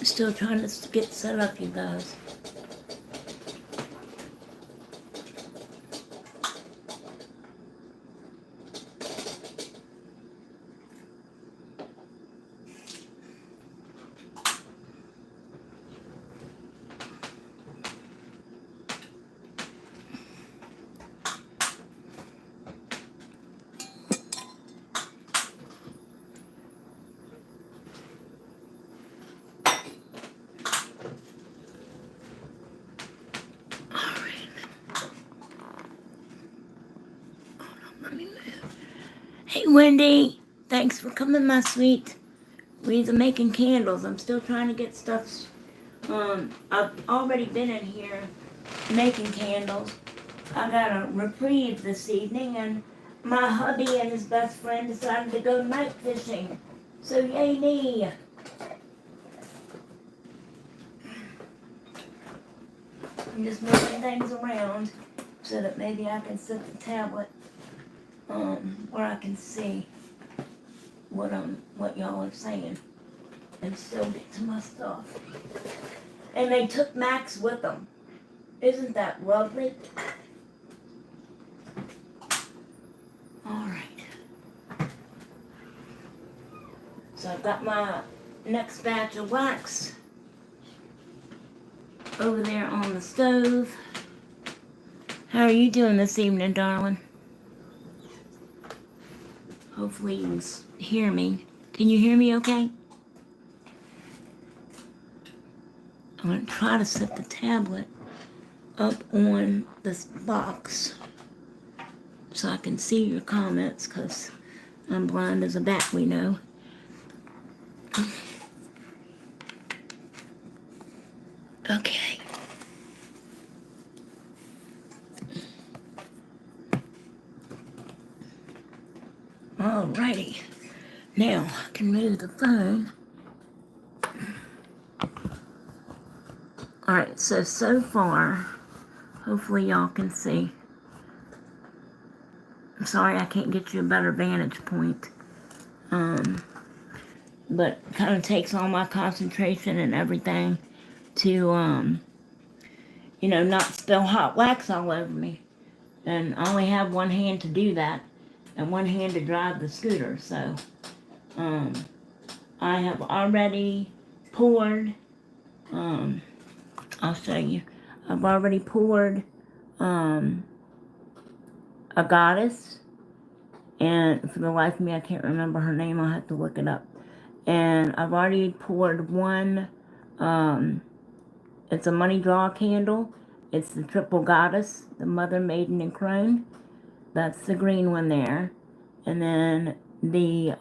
Still trying to get set up, you guys. Hey, Wendy. Thanks for coming, my sweet. We're making candles. I'm still trying to get stuff. I've already been in here making candles. I got a reprieve this evening, and my hubby and his best friend decided to go night fishing. So yay me. I'm just moving things around so that maybe I can set the tablet where I can see what y'all are saying and still get to my stuff. And they took Max with them. Isn't that lovely? Alright. So I've got my next batch of wax over there on the stove. How are you doing this evening, darling? Hopefully you can hear me. Can you hear me okay? I'm going to try to set the tablet up on this box so I can see your comments, because I'm blind as a bat, we know. Okay. Alrighty. Now I can move the phone. Alright, so far, hopefully y'all can see. I'm sorry I can't get you a better vantage point. But it kind of takes all my concentration and everything to, not spill hot wax all over me. And I only have one hand to do that, and one hand to drive the scooter, so I have already poured, I'll show you. I've already poured a goddess, and for the life of me I can't remember her name, I'll have to look it up. And I've already poured one, it's a money draw candle. It's the triple goddess, the mother, maiden, and crone. That's the green one there. And then the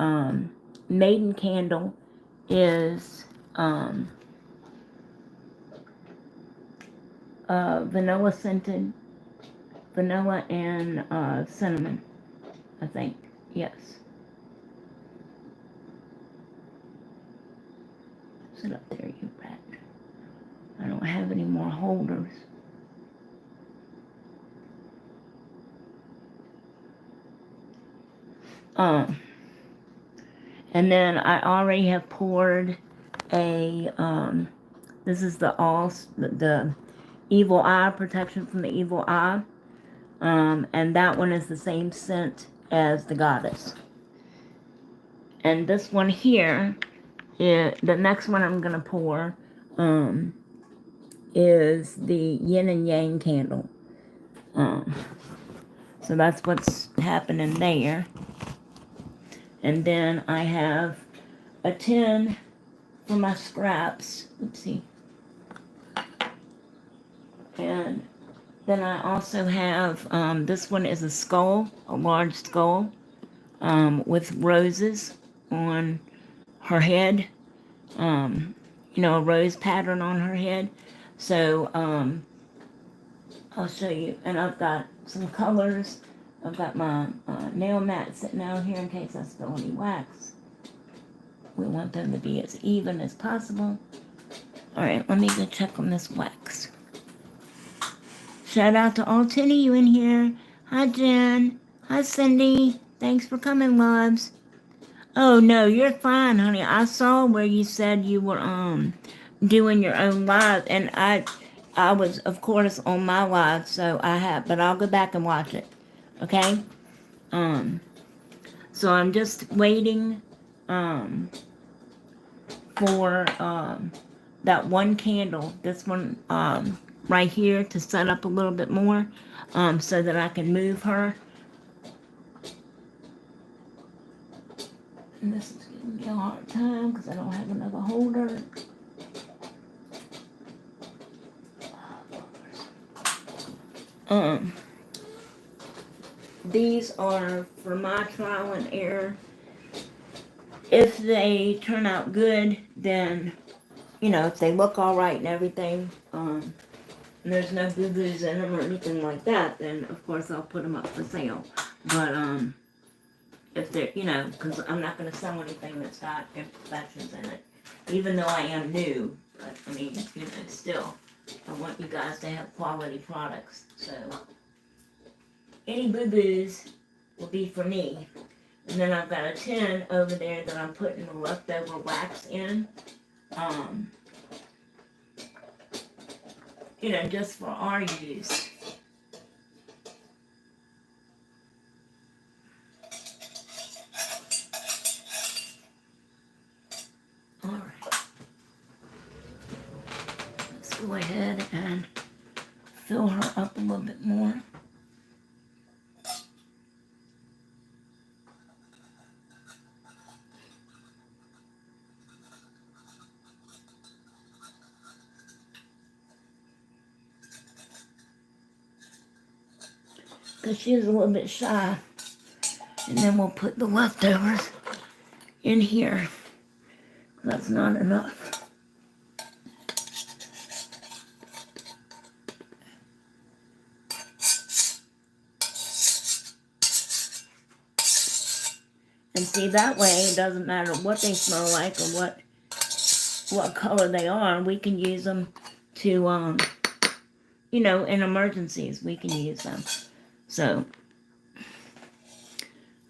maiden candle is vanilla scented, vanilla and cinnamon, I think. Yes. Sit up there, you rat. I don't have any more holders. And then I already have poured a, this is the evil eye, protection from the evil eye. And that one is the same scent as the goddess. And this one here, the next one I'm going to pour, is the yin and yang candle. So that's what's happening there. And then I have a tin for my scraps. Oopsie. And then I also have, this one is a skull, a large skull, with roses on her head. A rose pattern on her head. So, I'll show you. And I've got some colors. I've got my nail mat sitting out here in case I spill any wax. We want them to be as even as possible. Alright, let me go check on this wax. Shout out to all 10 of you in here. Hi, Jen. Hi, Cindy. Thanks for coming, loves. Oh, no, you're fine, honey. I saw where you said you were doing your own live, and I was, of course, on my live, so but I'll go back and watch it, okay? So I'm just waiting, for, that one candle, this one, right here, to set up a little bit more, so that I can move her. And this is giving me a hard time, because I don't have another holder. These are for my trial and error. If they turn out good, then, you know, if they look all right and everything, and there's no boo-boos in them or anything like that, then of course I'll put them up for sale. But if they're, you know, because I'm not going to sell anything that's got imperfections in it, even though I am new. But I mean, you know, still, I want you guys to have quality products. So any boo-boos will be for me. And then I've got a tin over there that I'm putting the leftover wax in. You know, just for our use. Alright. Let's go ahead and fill her up a little bit more. Because she's a little bit shy. And then we'll put the leftovers in here. That's not enough. And see, that way it doesn't matter what they smell like or what color they are. We can use them to, you know, in emergencies, we can use them. So,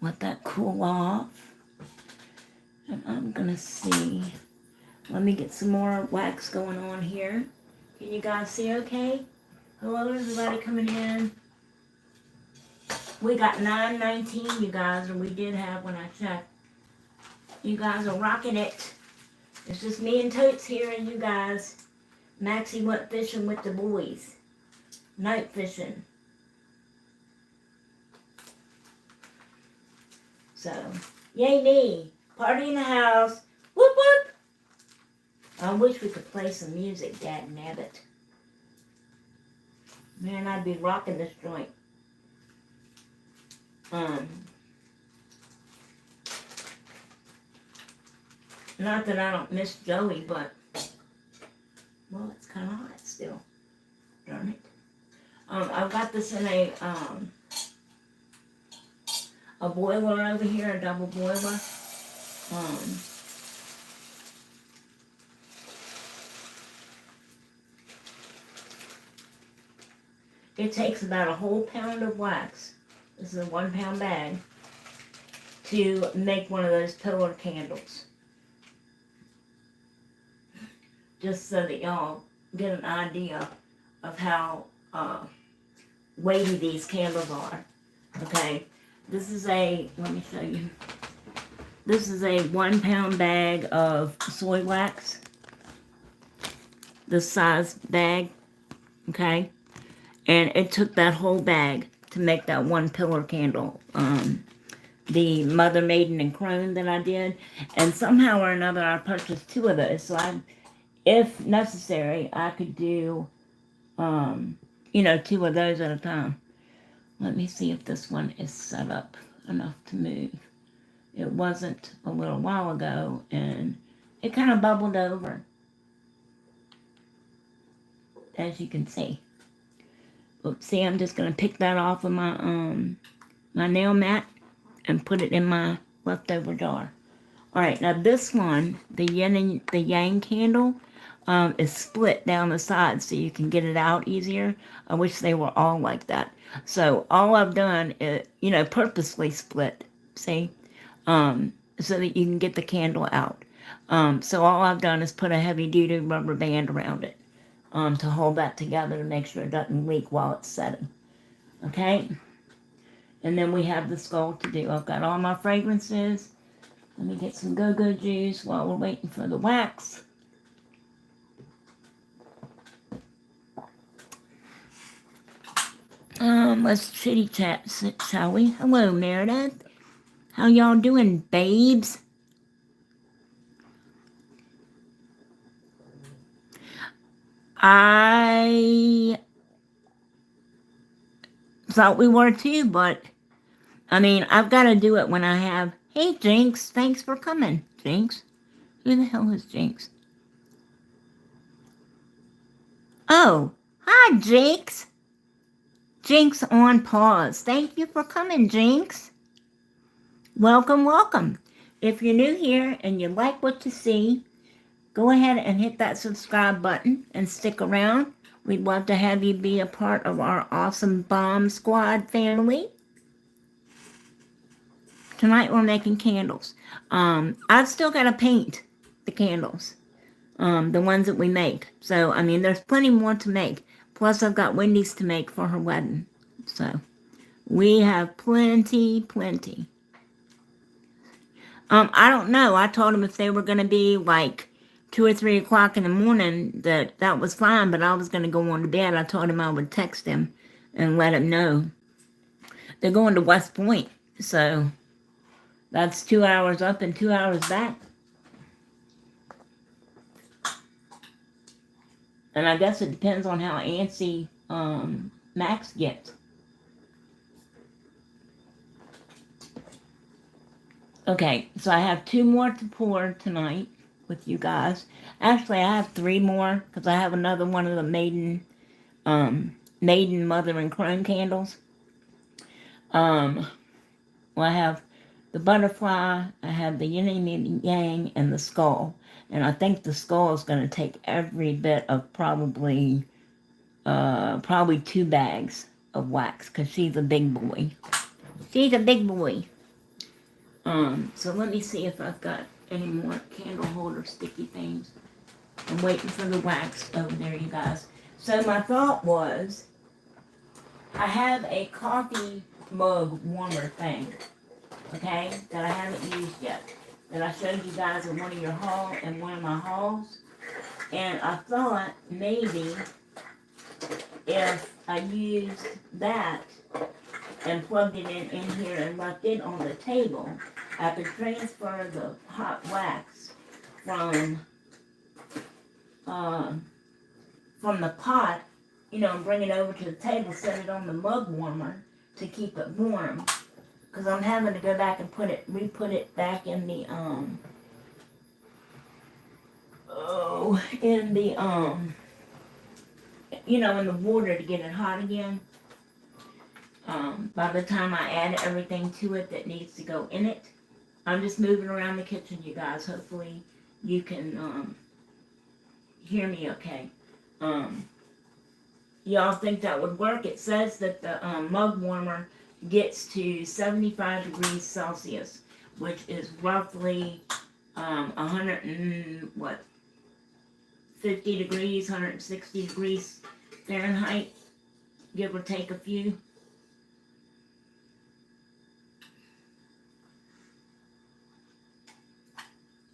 let that cool off. And I'm going to see. Let me get some more wax going on here. Can you guys see okay? Hello, everybody coming in. We got 9:19, you guys, and we did have when I checked. You guys are rocking it. It's just me and Totes here and you guys. Maxie went fishing with the boys. Night fishing. So, yay me. Party in the house. Whoop whoop. I wish we could play some music, Dad Nabbit. Man, I'd be rocking this joint. Not that I don't miss Joey, but, well, it's kind of hot still. Darn it. I've got this in a boiler over here, a double boiler. It takes about a whole pound of wax. This is a 1 pound bag to make one of those pillar candles. Just so that y'all get an idea of how weighty these candles are. Okay, this is let me show you. This is a 1 pound bag of soy wax. This size bag, okay? And it took that whole bag to make that one pillar candle. The Mother, Maiden, and Crone that I did. And somehow or another I purchased 2 of those. So if necessary, I could do, you know, 2 of those at a time. Let me see if this one is set up enough to move. It wasn't a little while ago, and it kind of bubbled over, as you can see. Oops, see, I'm just going to pick that off of my my nail mat and put it in my leftover jar. Alright, now this one, the yin and the yang candle, is split down the side so you can get it out easier. I wish they were all like that. So all I've done is, you know, purposely split, see, so that you can get the candle out. So all I've done is put a heavy-duty rubber band around it to hold that together to make sure it doesn't leak while it's setting. Okay? And then we have the skull to do. I've got all my fragrances. Let me get some go-go juice while we're waiting for the wax. Let's chitty chat, shall we? Hello, Meredith. How y'all doing, babes? I thought we were too, but I mean, I've got to do it when I have. Hey, Jinx, thanks for coming, Jinx. Who the hell is Jinx? Oh, hi, Jinx. Jinx on pause. Thank you for coming, Jinx. Welcome, welcome. If you're new here and you like what you see, go ahead and hit that subscribe button and stick around. We'd love to have you be a part of our awesome Bomb Squad family. Tonight we're making candles. I've still got to paint the candles, the ones that we make. So, I mean, there's plenty more to make. Plus, I've got Wendy's to make for her wedding. So, we have plenty. I don't know. I told them if they were going to be like 2 or 3 o'clock in the morning, that was fine, but I was going to go on to bed. I told him I would text him and let him know. They're going to West Point, so that's 2 hours up and 2 hours back. And I guess it depends on how antsy Max gets. Okay, so I have 2 more to pour tonight with you guys. Actually, I have 3 more because I have another one of the maiden, mother and crone candles. Well, I have the butterfly, I have the yin and yang, and the skull. And I think the skull is going to take every bit of probably 2 bags of wax because she's a big boy. She's a big boy. So let me see if I've got any more candle holder sticky things. I'm waiting for the wax over there, you guys. So my thought was, I have a coffee mug warmer thing, okay, that I haven't used yet, that I showed you guys in one of my hauls. And I thought maybe if I used that and plugged it in here and left it on the table, I could transfer the hot wax from the pot, and bring it over to the table, set it on the mug warmer to keep it warm. Because I'm having to go back and re-put it back in the in the water to get it hot again. By the time I add everything to it that needs to go in it. I'm just moving around the kitchen, you guys. Hopefully you can hear me okay. Y'all think that would work? It says that the mug warmer gets to 75 degrees Celsius, which is roughly 50 degrees, 160 degrees Fahrenheit, give or take a few.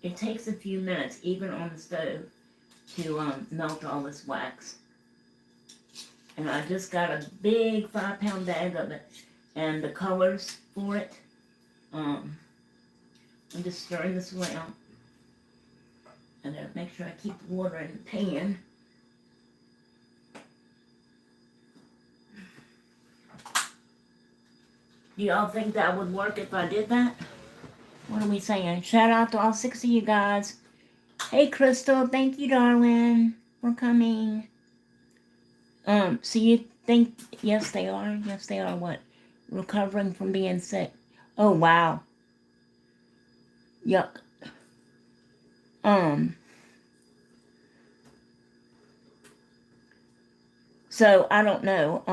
It takes a few minutes, even on the stove, to melt all this wax. And I just got a big 5-pound bag of it, and the colors for it. I'm just stirring this around. And then make sure I keep the water in the pan. Do y'all think that would work if I did that? What are we saying? Shout out to all 6 of you guys. Hey, Crystal. Thank you, darling, for coming. So you think, yes, they are. Yes, they are what? Recovering from being sick. Oh, wow. Yuck. So I don't know.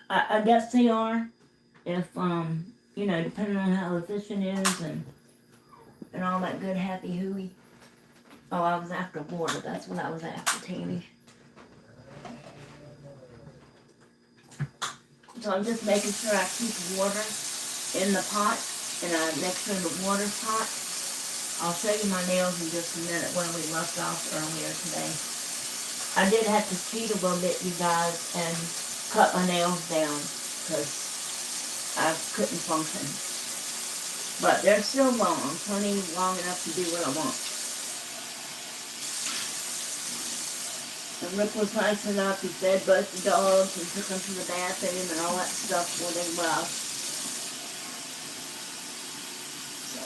I guess they are. If, depending on how efficient it is and and all that good happy hooey. Oh, I was after water. That's what I was after, Tammy. So I'm just making sure I keep water in the pot, and I make sure the water's hot. I'll show you my nails in just a minute where we left off earlier today. I did have to cheat a little bit, you guys, and cut my nails down because I couldn't function. But they're still long, plenty long enough to do what I want. And Rick was nice enough, he fed both the dogs and took them to the bathroom and all that stuff before they left. So,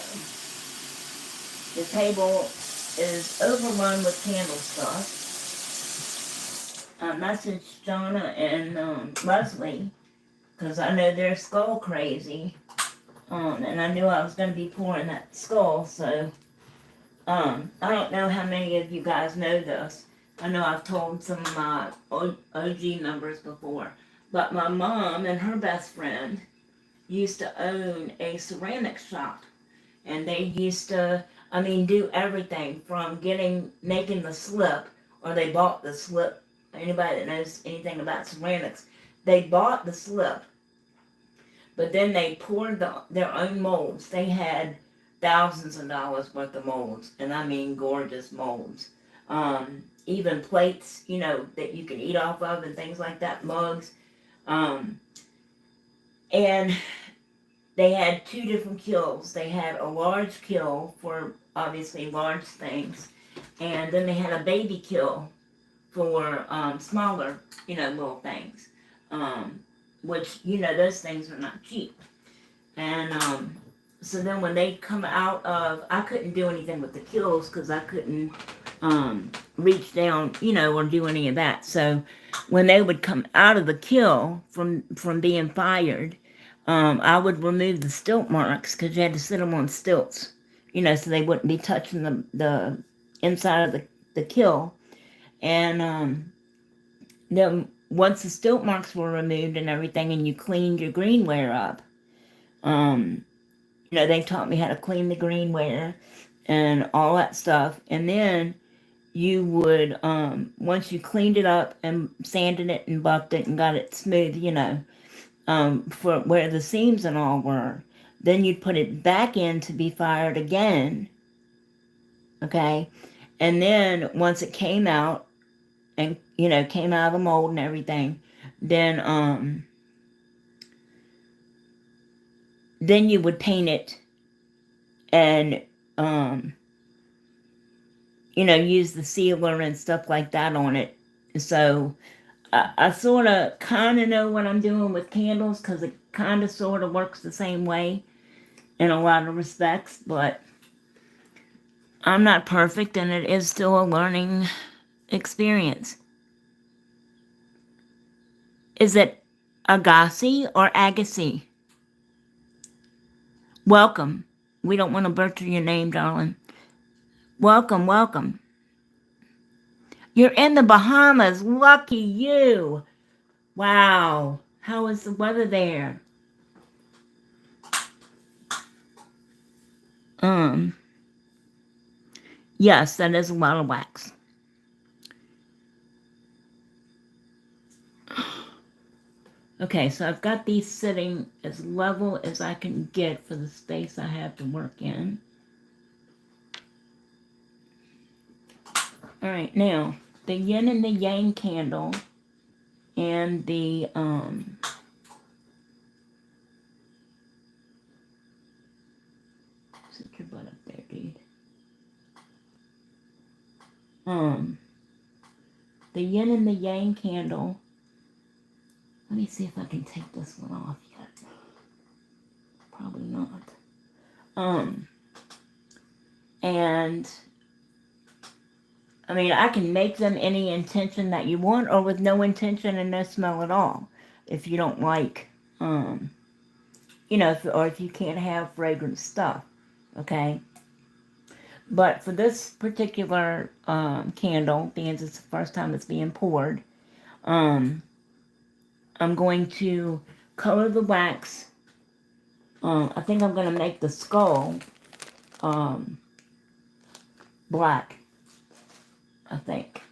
the table is overrun with candle stuff. I messaged Donna and Leslie, because I know they're skull crazy. And I knew I was going to be pouring that skull, so I don't know how many of you guys know this. I know I've told some of my OG members before, but my mom and her best friend used to own a ceramics shop, and they used to, do everything from making the slip, or they bought the slip. Anybody that knows anything about ceramics, they bought the slip, but then they poured their own molds. They had thousands of dollars worth of molds, and gorgeous molds. Even plates, that you can eat off of and things like that, mugs. And they had two different kilns. They had a large kiln for obviously large things, and then they had a baby kiln for smaller, little things. Which, those things are not cheap. And so then when they come out of, I couldn't do anything with the kilns because I couldn't reach down, or do any of that. So when they would come out of the kiln from being fired, I would remove the stilt marks because you had to sit them on stilts, so they wouldn't be touching the inside of the kiln. And then once the stilt marks were removed and everything, and you cleaned your greenware up, they taught me how to clean the greenware and all that stuff. And then you would, once you cleaned it up and sanded it and buffed it and got it smooth, for where the seams and all were, then you'd put it back in to be fired again, okay? And then once it came out, and, came out of the mold and everything, then you would paint it and, use the sealer and stuff like that on it. So I sort of kind of know what I'm doing with candles because it kind of sort of works the same way in a lot of respects, but I'm not perfect and it is still a learning experience. Is it Agassi or Agassi? Welcome. We don't want to butcher your name, darling. Welcome, welcome. You're in the Bahamas. Lucky you. Wow. How is the weather there? Yes, that is a lot of wax. Okay, so I've got these sitting as level as I can get for the space I have to work in. All right, now, the yin and the yang candle and the, sit your butt up there, dude. The yin and the yang candle. Let me see if I can take this one off yet. Probably not. And I can make them any intention that you want, or with no intention and no smell at all. If you don't like, or if you can't have fragrant stuff, okay? But for this particular candle, being it's the first time it's being poured, I'm going to color the wax. I think I'm going to make the skull black, I think.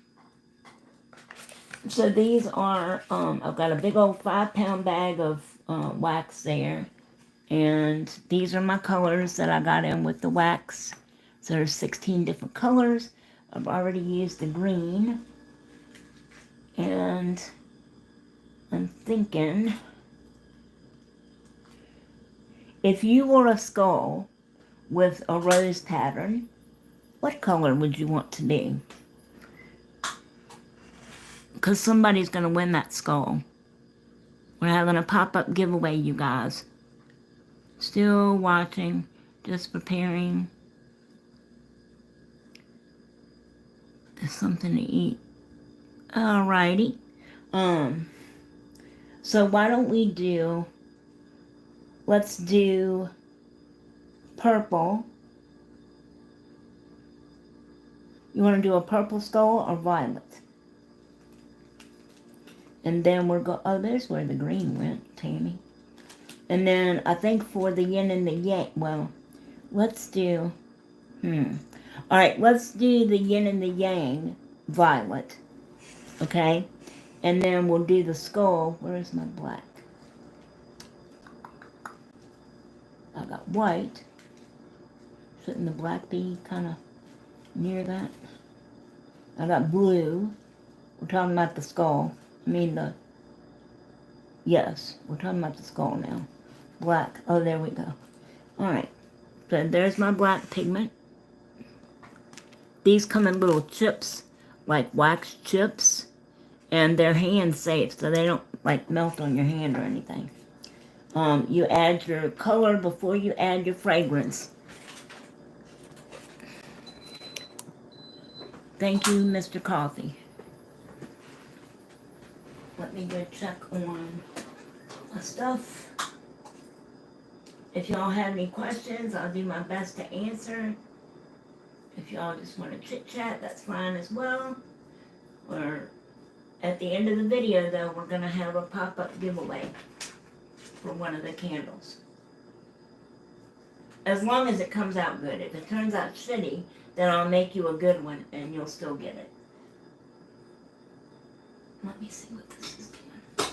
So these are, I've got a big old 5-pound bag of wax there. And these are my colors that I got in with the wax. So there's 16 different colors. I've already used the green. And I'm thinking, if you were a skull with a rose pattern, what color would you want to be? Because somebody's going to win that skull. We're having a pop-up giveaway, you guys. Still watching, just preparing. There's something to eat. Alrighty. So why don't we do, let's do purple. You want to do a purple skull or violet? And then we're oh, there's where the green went, Tammy. And then I think for the yin and the yang, well, let's do, Alright, let's do the yin and the yang violet. Okay? And then we'll do the skull. Where is my black? I got white. Shouldn't the black be kind of near that? I got blue. We're talking about the skull. Yes, we're talking about the skull now. Black. Oh, there we go. Alright. So there's my black pigment. These come in little chips, like wax chips. And they're hand safe, so they don't like melt on your hand or anything. You add your color before you add your fragrance. Thank you, Mr. Coffee. Let me go check on my stuff. If y'all have any questions, I'll do my best to answer. If y'all just want to chit-chat, that's fine as well. Or at the end of the video, though, we're going to have a pop-up giveaway for one of the candles. As long as it comes out good. If it turns out shitty, then I'll make you a good one and you'll still get it. Let me see what this is doing.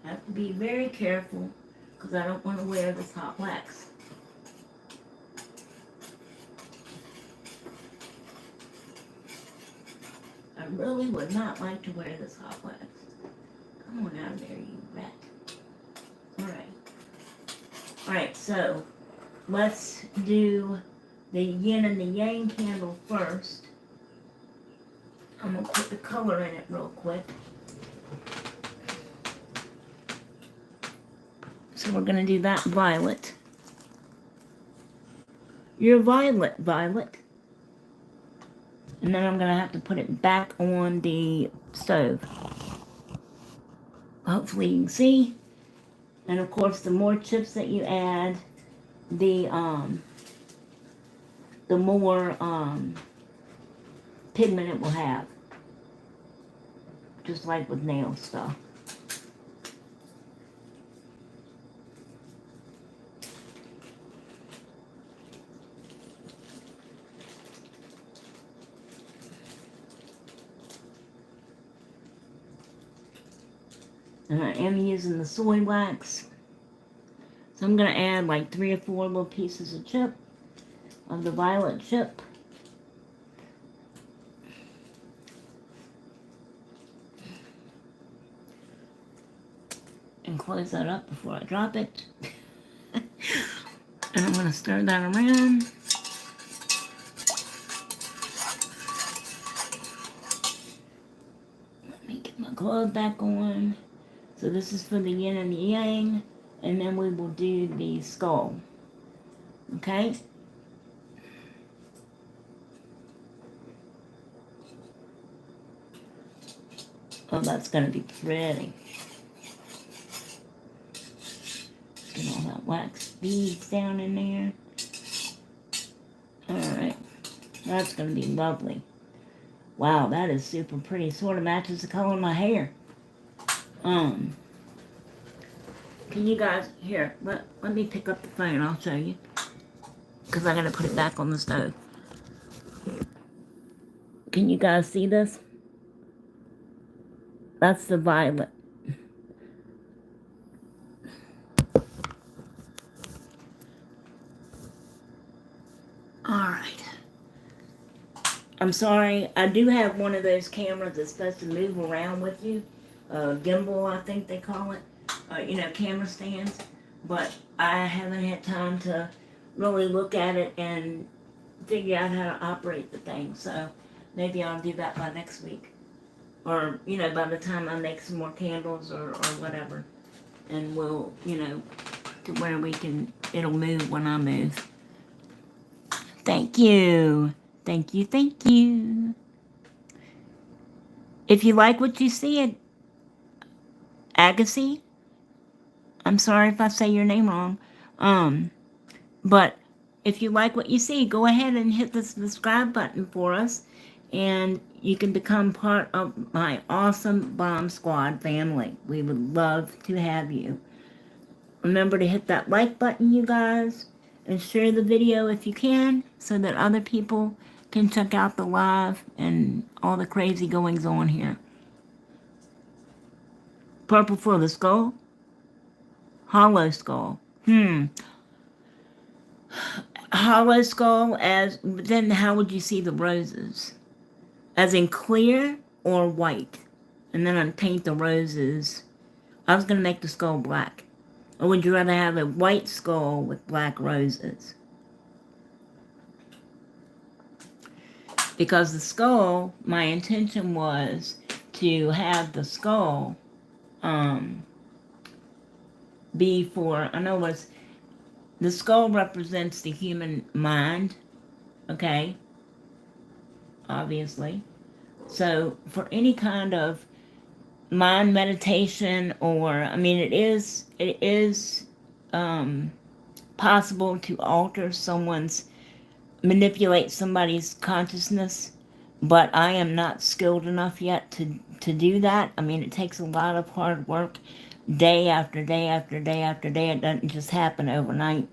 I have to be very careful because I don't want to wear this hot wax. I really would not like to wear this hot wax. Come on out of there, you rat. Alright. Alright, so let's do the yin and the yang candle first. I'm going to put the color in it real quick. So we're going to do that violet. You're violet, Violet. And then I'm going to have to put it back on the stove. Hopefully you can see. And of course, the more chips that you add, the more pigment it will have. Just like with nail stuff. And I am using the soy wax. So I'm going to add like 3 or 4 little pieces of chip, of the violet chip. And close that up before I drop it. And I'm going to stir that around. Let me get my glove back on. So this is for the yin and the yang, and then we will do the skull. Okay? Oh, that's going to be pretty. Get all that wax beads down in there. Alright. That's going to be lovely. Wow, that is super pretty. Sort of matches the color of my hair. Can you guys, here, let me pick up the phone, I'll show you. Because I gotta put it back on the stove. Can you guys see this? That's the violet. Alright. I'm sorry, I do have one of those cameras that's supposed to move around with you. Gimbal, I think they call it. You know, camera stands. But I haven't had time to really look at it and figure out how to operate the thing. So maybe I'll do that by next week. Or, you know, by the time I make some more candles or whatever. And we'll, you know, to where we can, it'll move when I move. Thank you. Thank you, thank you. If you like what you see, Agassi, I'm sorry if I say your name wrong. But if you like what you see, go ahead and hit the subscribe button for us. And you can become part of my awesome Bomb Squad family. We would love to have you. Remember to hit that like button, you guys. And share the video if you can, so that other people can check out the live and all the crazy goings on here. Purple for the skull. Hollow skull. Hollow skull as, then how would you see the roses? As in clear or white? And then I'd paint the roses. I was going to make the skull black. Or would you rather have a white skull with black roses? Because the skull, my intention was to have the skull be for, in other words, the skull represents the human mind, okay? Obviously. So for any kind of mind meditation, or, I mean, it is possible to alter someone's, manipulate somebody's consciousness, but I am not skilled enough yet to do that. I mean, it takes a lot of hard work, day after day after day after day. It doesn't just happen overnight.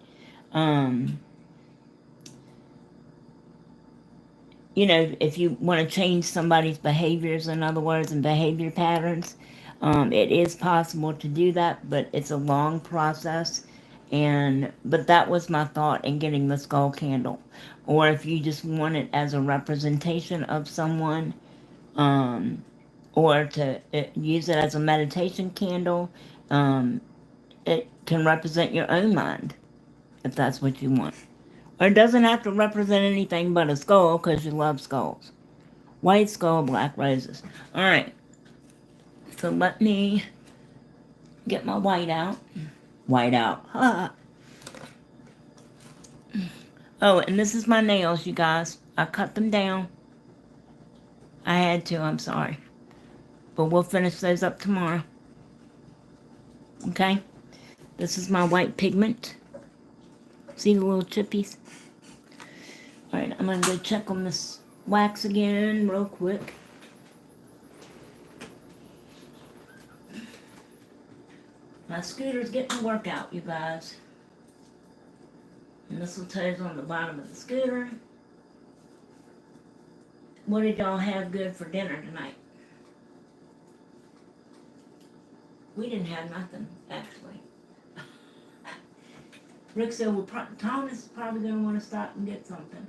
You know, if you want to change somebody's behaviors, in other words, and behavior patterns, it is possible to do that, but it's a long process. But that was my thought in getting the skull candle. Or if you just want it as a representation of someone, or to use it as a meditation candle, it can represent your own mind, if that's what you want. Or it doesn't have to represent anything but a skull, because you love skulls. White skull, black roses. Alright. So let me get my white out. White out. Ha! Oh, and this is my nails, you guys. I cut them down. I had to, I'm sorry. But we'll finish those up tomorrow. Okay? This is my white pigment. See the little chippies? Alright, I'm going to go check on this wax again real quick. My scooter's getting a workout, you guys. And mistletoe's on the bottom of the scooter. What did y'all have good for dinner tonight? We didn't have nothing, actually. Rick said, well, Thomas is probably going to want to stop and get something.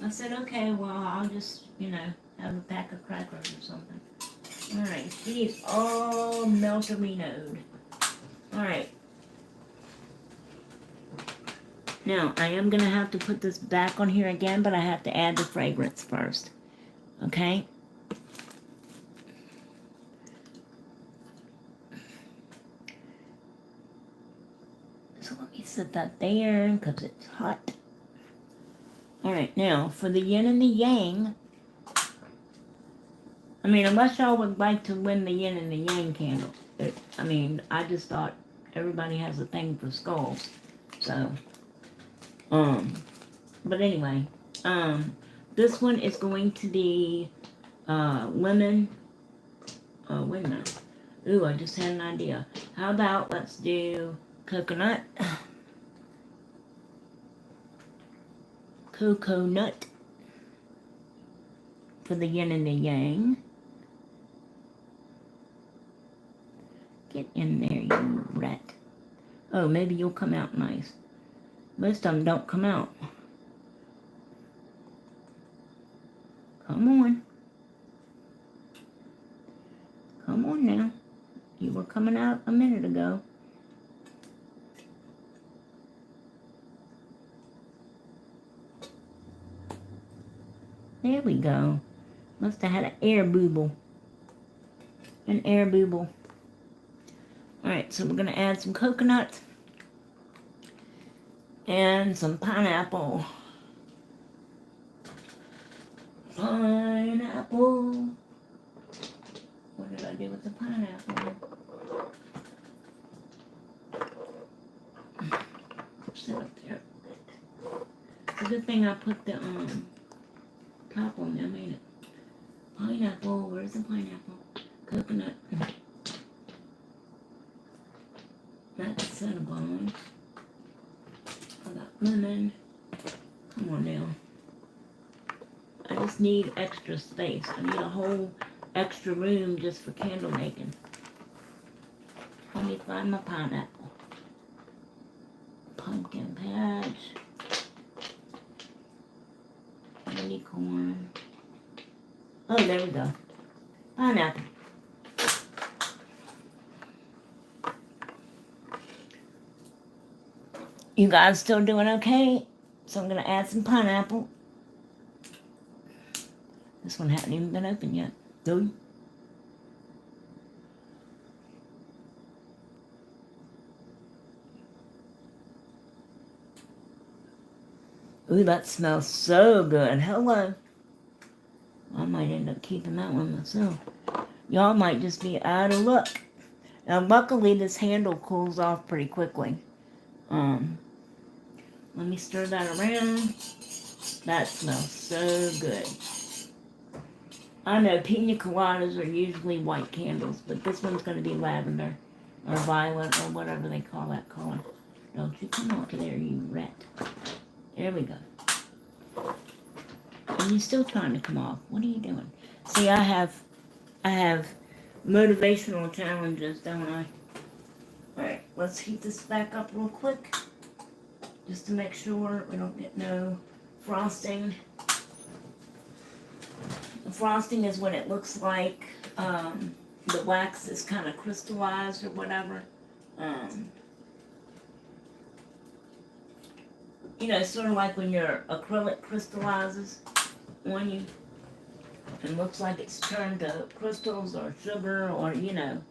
I said, okay, well, I'll just, you know, have a pack of crackers or something. Alright, these all melterinoed. Alright. Now, I am going to have to put this back on here again, but I have to add the fragrance first. Okay? So let me set that there, because it's hot. Alright, now, for the yin and the yang, I mean, unless y'all would like to win the yin and the yang candle. I mean, I just thought everybody has a thing for skulls. So, but anyway, this one is going to be lemon, Oh, wait a minute. Ooh, I just had an idea. How about let's do coconut? Coconut for the yin and the yang. Get in there, you rat. Oh, maybe you'll come out nice. Most of them don't come out. Come on. Come on now. You were coming out a minute ago. There we go. Must have had an air booble. An air booble. Alright, so we're going to add some coconut and some pineapple. Pineapple. What did I do with the pineapple? Sit up there. It's a good thing I put the top on them, ain't it? Pineapple. Where's the pineapple? Coconut. That's cinnamon. I got lemon. Come on now. I just need extra space. I need a whole extra room just for candle making. Let me find my pineapple. Pumpkin patch. Unicorn. Oh, there we go. Pineapple. You guys still doing okay? So I'm going to add some pineapple. This one hasn't even been opened yet. Dude. Ooh, that smells so good. Hello. I might end up keeping that one myself. Y'all might just be out of luck. Now, luckily, this handle cools off pretty quickly. Let me stir that around. That smells so good. I know pina coladas are usually white candles, but this one's going to be lavender or violet or whatever they call that color. Don't you come over there, you rat. There we go. And you're still trying to come off. What are you doing? See, I have motivational challenges, don't I? Alright, let's heat this back up real quick. Just to make sure we don't get no frosting. The frosting is when it looks like the wax is kind of crystallized or whatever. You know, sort of like when your acrylic crystallizes on you. It looks like it's turned to crystals or sugar or, you know.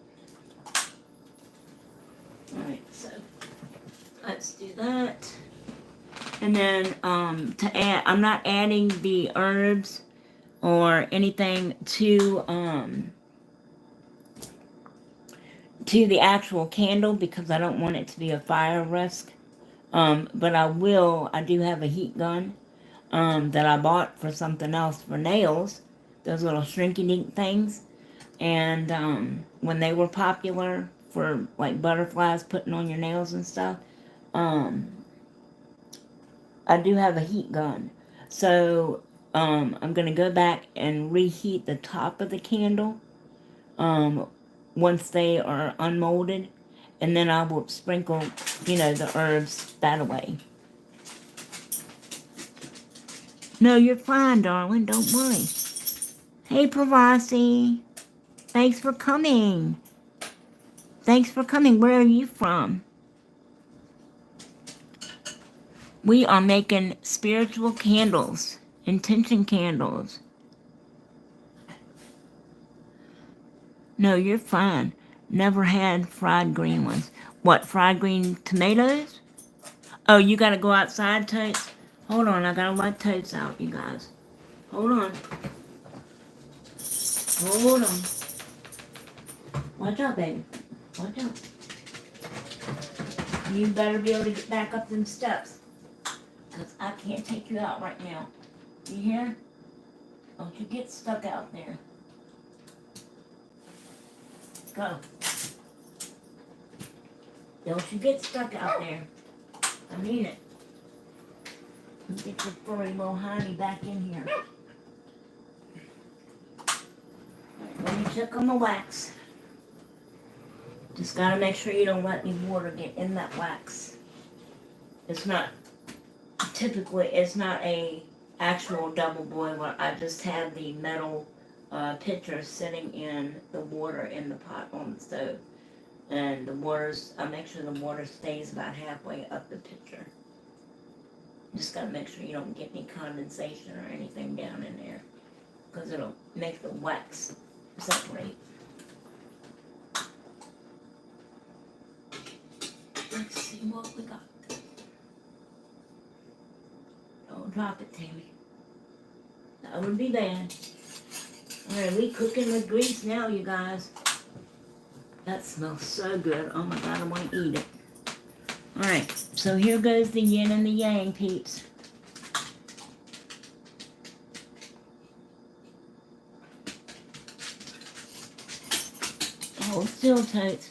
Alright, so let's do that. And then to add, I'm not adding the herbs or anything to the actual candle because I don't want it to be a fire risk. But I do have a heat gun that I bought for something else for nails, those little shrinky-dink things. And when they were popular for like butterflies putting on your nails and stuff, I do have a heat gun. So I'm going to go back and reheat the top of the candle once they are unmolded. And then I will sprinkle, you know, the herbs that way. No, you're fine, darling. Don't worry. Hey, Pravasi. Thanks for coming. Thanks for coming. Where are you from? We are making spiritual candles. Intention candles. No, you're fine. Never had fried green ones. What, fried green tomatoes? Oh, you gotta go outside, Totes? Hold on, I gotta let Totes out, you guys. Hold on. Hold on. Watch out, baby. Watch out. You better be able to get back up them steps. Because I can't take you out right now. You hear? Don't you get stuck out there. Go. Don't you get stuck out there. I mean it. Get your furry little honey back in here. Let me check on the wax. Just gotta make sure you don't let any water get in that wax. It's not, typically, it's not a actual double boiler. I just have the metal pitcher sitting in the water in the pot on the stove. And the water's, I make sure the water stays about halfway up the pitcher. Just gotta make sure you don't get any condensation or anything down in there, because it'll make the wax separate. Let's see what we got. Don't drop it, Tammy. That would be bad. Alright, we cooking with grease now, you guys. That smells so good. Oh my god, I want to eat it. Alright, so here goes the yin and the yang, peeps. Hold still, totes.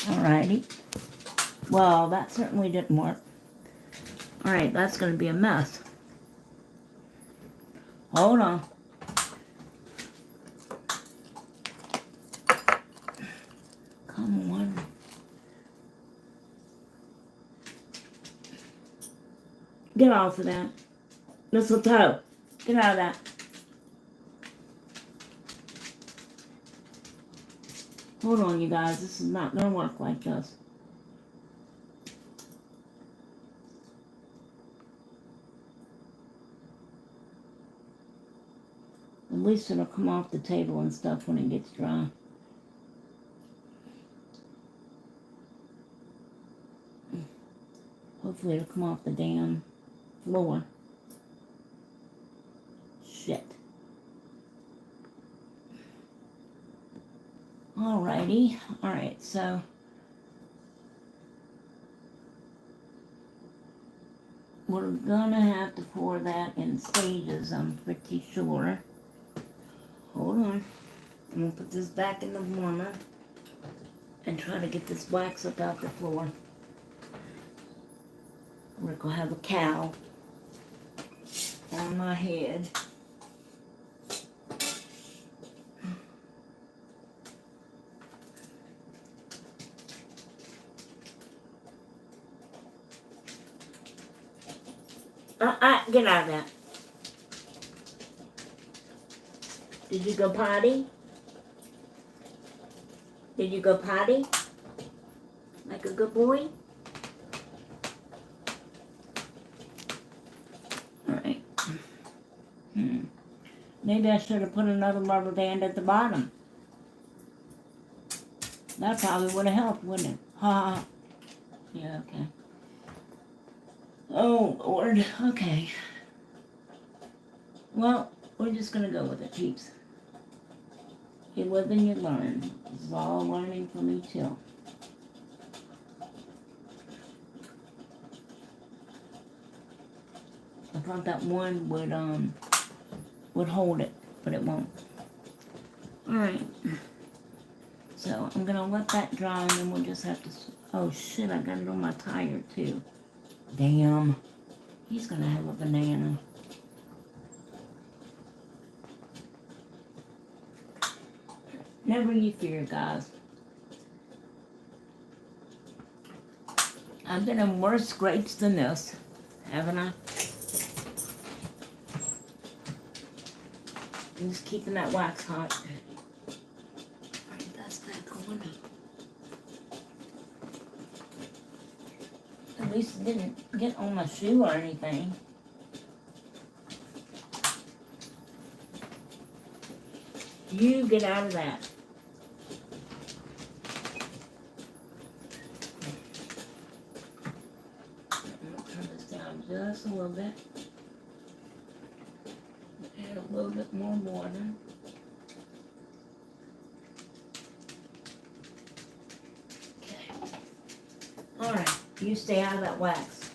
Alrighty. Well, that certainly didn't work. Alright, that's going to be a mess. Hold on. Come on. Get off of that. Mistletoe. Get out of that. Hold on, you guys. This is not going to work like this. At least it'll come off the table and stuff when it gets dry. Hopefully it'll come off the damn floor. Shit. Alrighty. Alright, so we're gonna have to pour that in stages, I'm pretty sure. Hold on. I'm gonna put this back in the warmer and try to get this wax up out the floor. We're gonna have a cow on my head. Get out of that. Did you go potty? Did you go potty? Like a good boy? Alright. Maybe I should have put another rubber band at the bottom. That probably would have helped, wouldn't it? Ha. Yeah, okay. Oh, Lord. Okay. Well, we're just going to go with it, peeps. You live and you learn. This is all learning for me, too. I thought that one would hold it, but it won't. Alright. So, I'm going to let that dry, and then we'll just have to... Oh, shit, I got it on my tire, too. Damn. He's going to have a banana. Never you fear, guys. I've been in worse scrapes than this, haven't I? I'm just keeping that wax hot. Alright, that's back on. At least it didn't get on my shoe or anything. You get out of that. Just a little bit. Add a little bit more water. Okay. You stay out of that wax.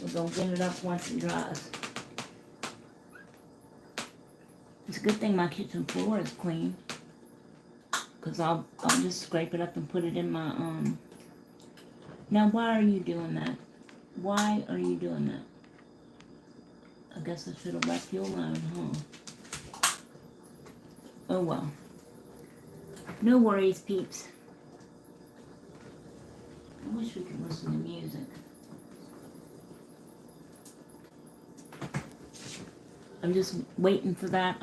We're going to get it up once it dries. It's a good thing my kitchen floor is clean. Because I'll just scrape it up and put it in my, Now, why are you doing that? Why are you doing that? I guess I should have left you alone, huh? Oh, well. No worries, peeps. I wish we could listen to music. I'm just waiting for that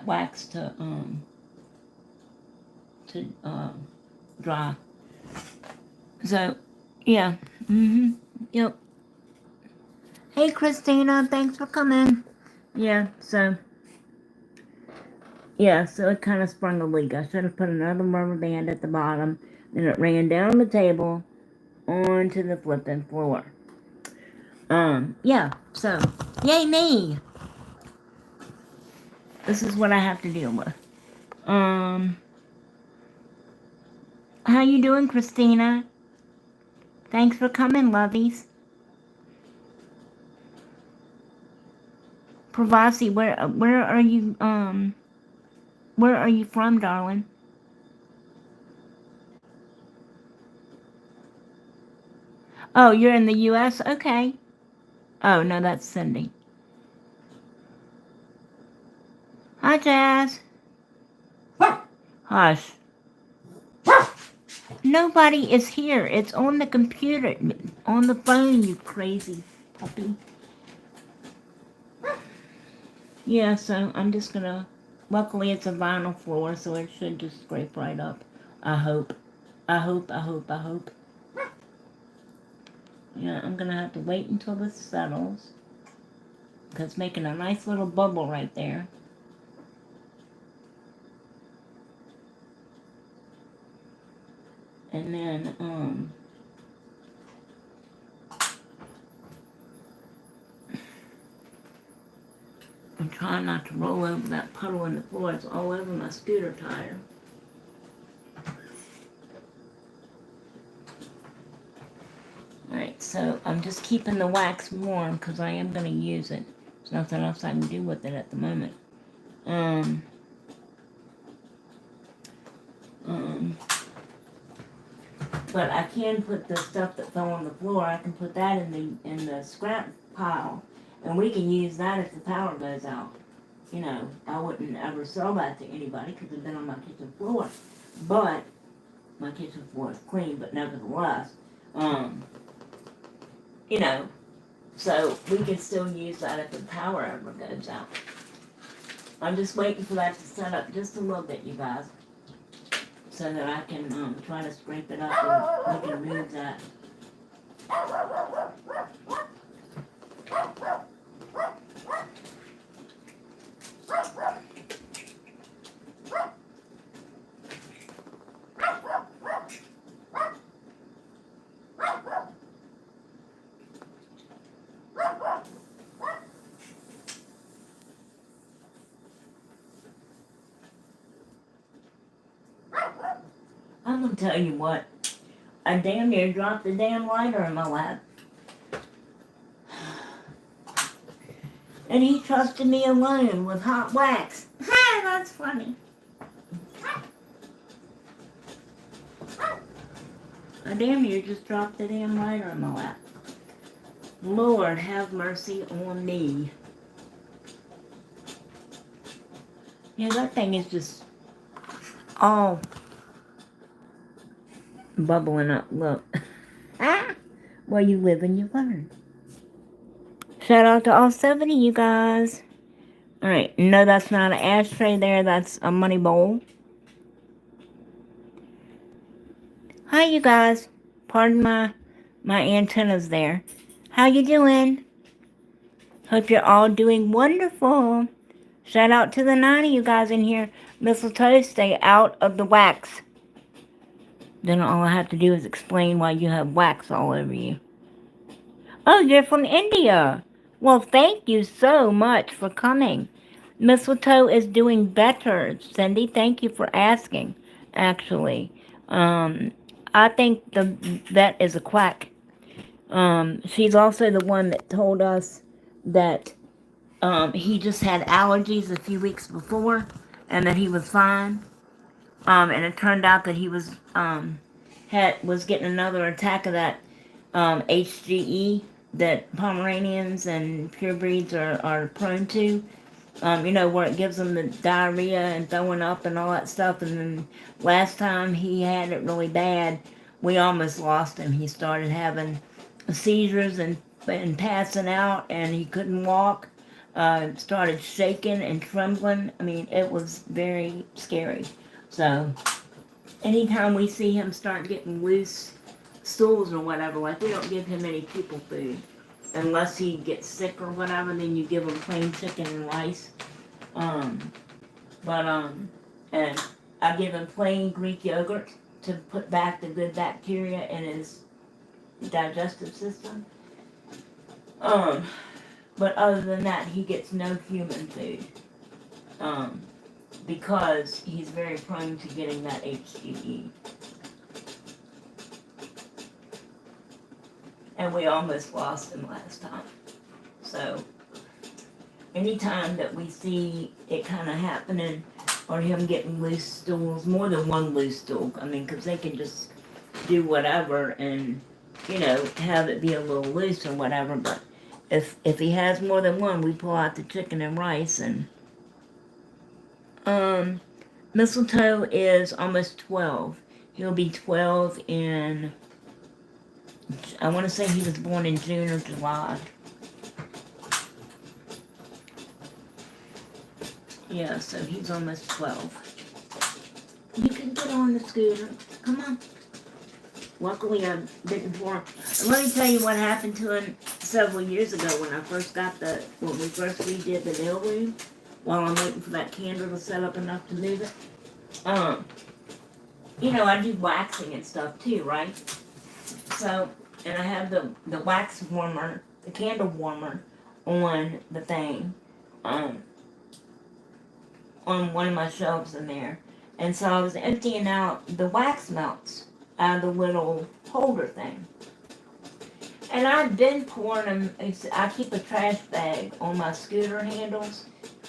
wax to dry. So, yeah. Yep. Hey, Christina, thanks for coming. Yeah, so it kind of sprung a leak. I should have put another rubber band at the bottom, then it ran down the table onto the flipping floor. Yeah, so, yay me! This is what I have to deal with. How you doing, Christina? Thanks for coming, lovies. Pravasi, where are you from, darling? Oh, you're in the U.S.? Okay. Oh, no, that's Cindy. Hi, Jazz. Hush. Nobody is here. It's on the computer, on the phone, you crazy puppy. Yeah, so I'm just gonna, luckily it's a vinyl floor, so it should just scrape right up. I hope. Yeah, I'm gonna have to wait until this settles, because it's making a nice little bubble right there. And then, I'm trying not to roll over that puddle in the floor. It's all over my scooter tire. Alright, so I'm just keeping the wax warm because I am going to use it. There's nothing else I can do with it at the moment. But I can put the stuff that fell on the floor, I can put that in the scrap pile, and we can use that if the power goes out. You know, I wouldn't ever sell that to anybody because it's been on my kitchen floor. But my kitchen floor is clean, but nevertheless, you know, so we can still use that if the power ever goes out. I'm just waiting for that to set up just a little bit, you guys, so that I can try to scrape it up and we can move that. I'm gonna tell you what, I damn near dropped the damn lighter in my lap. And he trusted me alone with hot wax. Ha, that's funny. I damn near just dropped the damn lighter in my lap. Lord, have mercy on me. Yeah, that thing is just all bubbling up. Look. Well, you live and you learn. Shout out to all 70 you guys. Alright, no, that's not an ashtray there. That's a money bowl. Hi, you guys. Pardon my antennas there. How you doing? Hope you're all doing wonderful. Shout out to the 90 you guys in here. Mistletoe, stay out of the wax. Then all I have to do is explain why you have wax all over you. Oh, you're from India. Well, thank you so much for coming. Mistletoe is doing better. Cindy, thank you for asking, actually. I think the vet is a quack. She's also the one that told us that he just had allergies a few weeks before and that he was fine. And it turned out that he was getting another attack of that HGE that Pomeranians and purebreds are prone to. Where it gives them the diarrhea and throwing up and all that stuff. And then last time he had it really bad, we almost lost him. He started having seizures and passing out, and he couldn't walk. Started shaking and trembling. I mean, it was very scary. So, anytime we see him start getting loose stools or whatever, like we don't give him any people food unless he gets sick or whatever. Then you give him plain chicken and rice. Um, and I give him plain Greek yogurt to put back the good bacteria in his digestive system. But other than that, he gets no human food. Because he's very prone to getting that HGE. And we almost lost him last time. So, anytime that we see it kind of happening, or him getting loose stools, more than one loose stool, I mean, because they can just do whatever and, have it be a little loose or whatever, but if he has more than one, we pull out the chicken and rice. And Mistletoe is almost 12. He'll be 12 in, I want to say he was born in June or July. Yeah, so he's almost 12. You can get on the scooter. Come on. Luckily, I didn't pour him. Let me tell you what happened to him several years ago when we first redid the nail room, while I'm waiting for that candle to set up enough to move it. I do waxing and stuff too, right? So, and I have the wax warmer, the candle warmer on the thing, on one of my shelves in there. And so I was emptying out the wax melts out of the little holder thing. And I've been pouring them. I keep a trash bag on my scooter handles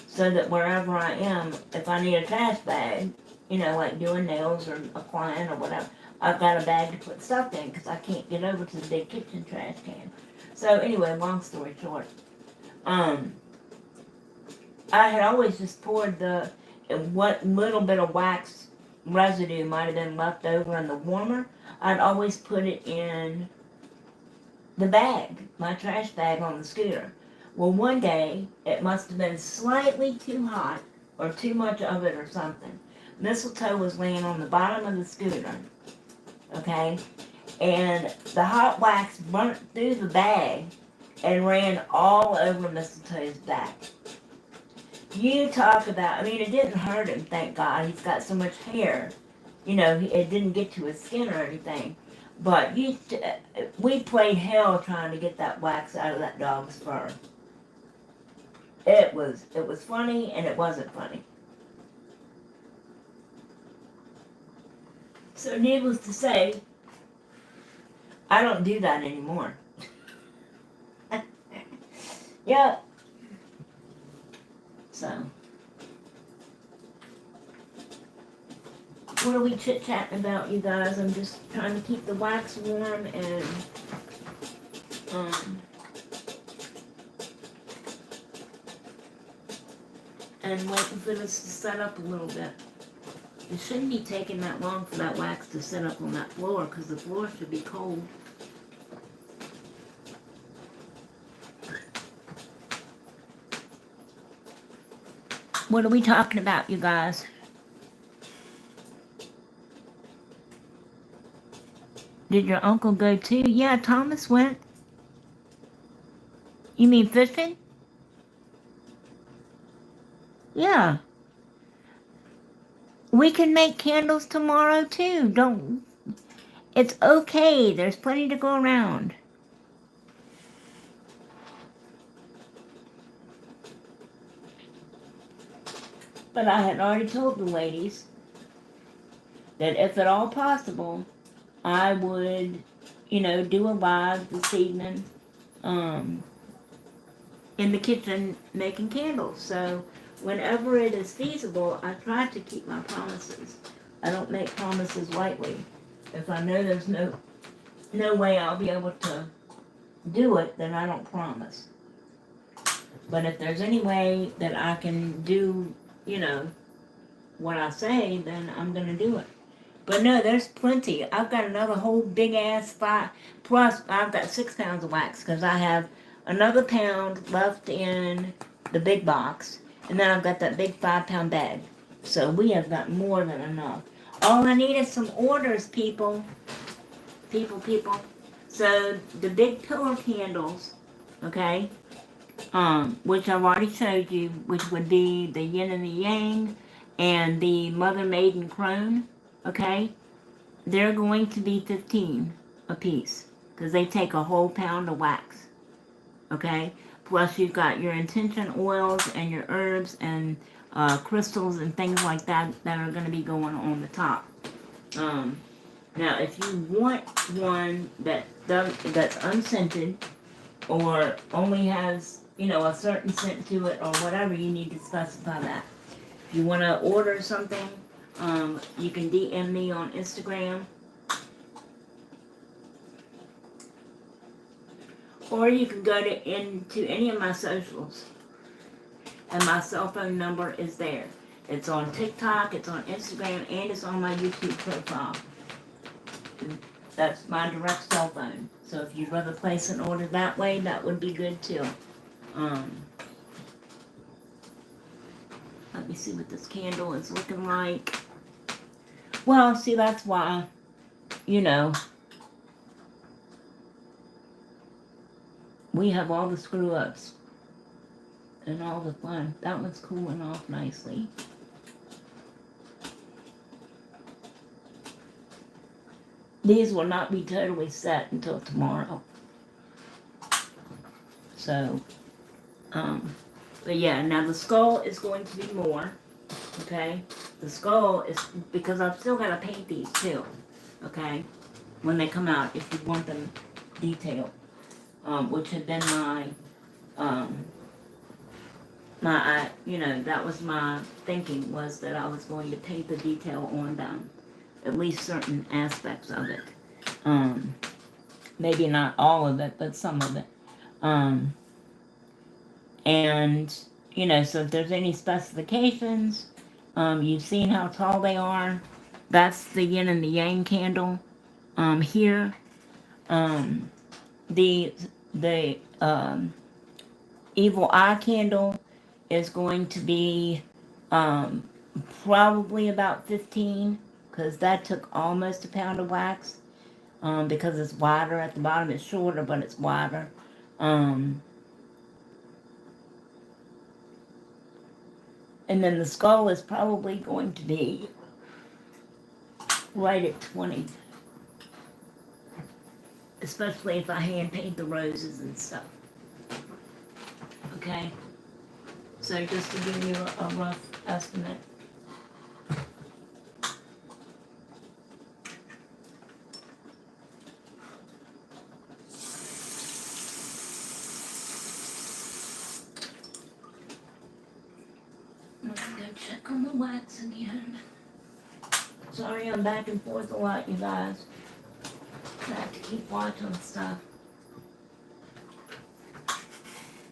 so that wherever I am, if I need a trash bag, like doing nails or applying or whatever, I've got a bag to put stuff in because I can't get over to the big kitchen trash can. So anyway, long story short, I had always just poured what little bit of wax residue might have been left over in the warmer. I'd always put it in the bag, my trash bag on the scooter. Well, one day, it must have been slightly too hot, or too much of it or something. Mistletoe was laying on the bottom of the scooter, okay? And the hot wax burnt through the bag and ran all over Mistletoe's back. You talk about, it didn't hurt him, thank God. He's got so much hair. It didn't get to his skin or anything. But we played hell trying to get that wax out of that dog's fur. It was funny and it wasn't funny. So needless to say, I don't do that anymore. Yep. So, what are we chit-chatting about, you guys? I'm just trying to keep the wax warm and waiting for this to set up a little bit. It shouldn't be taking that long for that wax to set up on that floor because the floor should be cold. What are we talking about, you guys? Did your uncle go too? Yeah, Thomas went. You mean fishing? Yeah. We can make candles tomorrow too. It's okay. There's plenty to go around. But I had already told the ladies that if at all possible, I would, do a live this evening, in the kitchen making candles. So whenever it is feasible, I try to keep my promises. I don't make promises lightly. If I know there's no way I'll be able to do it, then I don't promise. But if there's any way that I can do, what I say, then I'm gonna do it. But no, there's plenty. I've got another whole big ass 5, plus I've got 6 pounds of wax because I have another pound left in the big box, and then I've got that big 5-pound bag. So we have got more than enough. All I need is some orders, people. People. So the big pillar candles, okay, which I've already showed you, which would be the yin and the yang and the mother maiden crone, okay, they're going to be 15 a piece because they take a whole pound of wax, okay. Plus you've got your intention oils and your herbs and crystals and things like that that are going to be going on the top. Now, if you want one that's unscented or only has, a certain scent to it or whatever, you need to specify that. If you want to order something, you can DM me on Instagram. Or you can go into any of my socials. And my cell phone number is there. It's on TikTok, it's on Instagram, and it's on my YouTube profile. That's my direct cell phone. So if you'd rather place an order that way, that would be good too. Let me see what this candle is looking like. Well, see, that's why, we have all the screw-ups and all the fun. That one's cooling off nicely. These will not be totally set until tomorrow. So, but yeah, now the skull is going to be more, okay? The skull is, because I've still got to paint these too, okay? When they come out, if you want them detailed, which had been that was my thinking, was that I was going to paint the detail on them. At least certain aspects of it. Maybe not all of it, but some of it. And, so if there's any specifications, you've seen how tall they are. That's the yin and the yang candle. Here, the evil eye candle is going to be probably about 15, because that took almost a pound of wax, because it's wider at the bottom. It's shorter, but it's wider. And then the skull is probably going to be right at 20. Especially if I hand paint the roses and stuff. Okay? So just to give you a rough estimate. Let's go check on the wax again. Sorry I'm back and forth a lot, you guys. I have to keep watching stuff.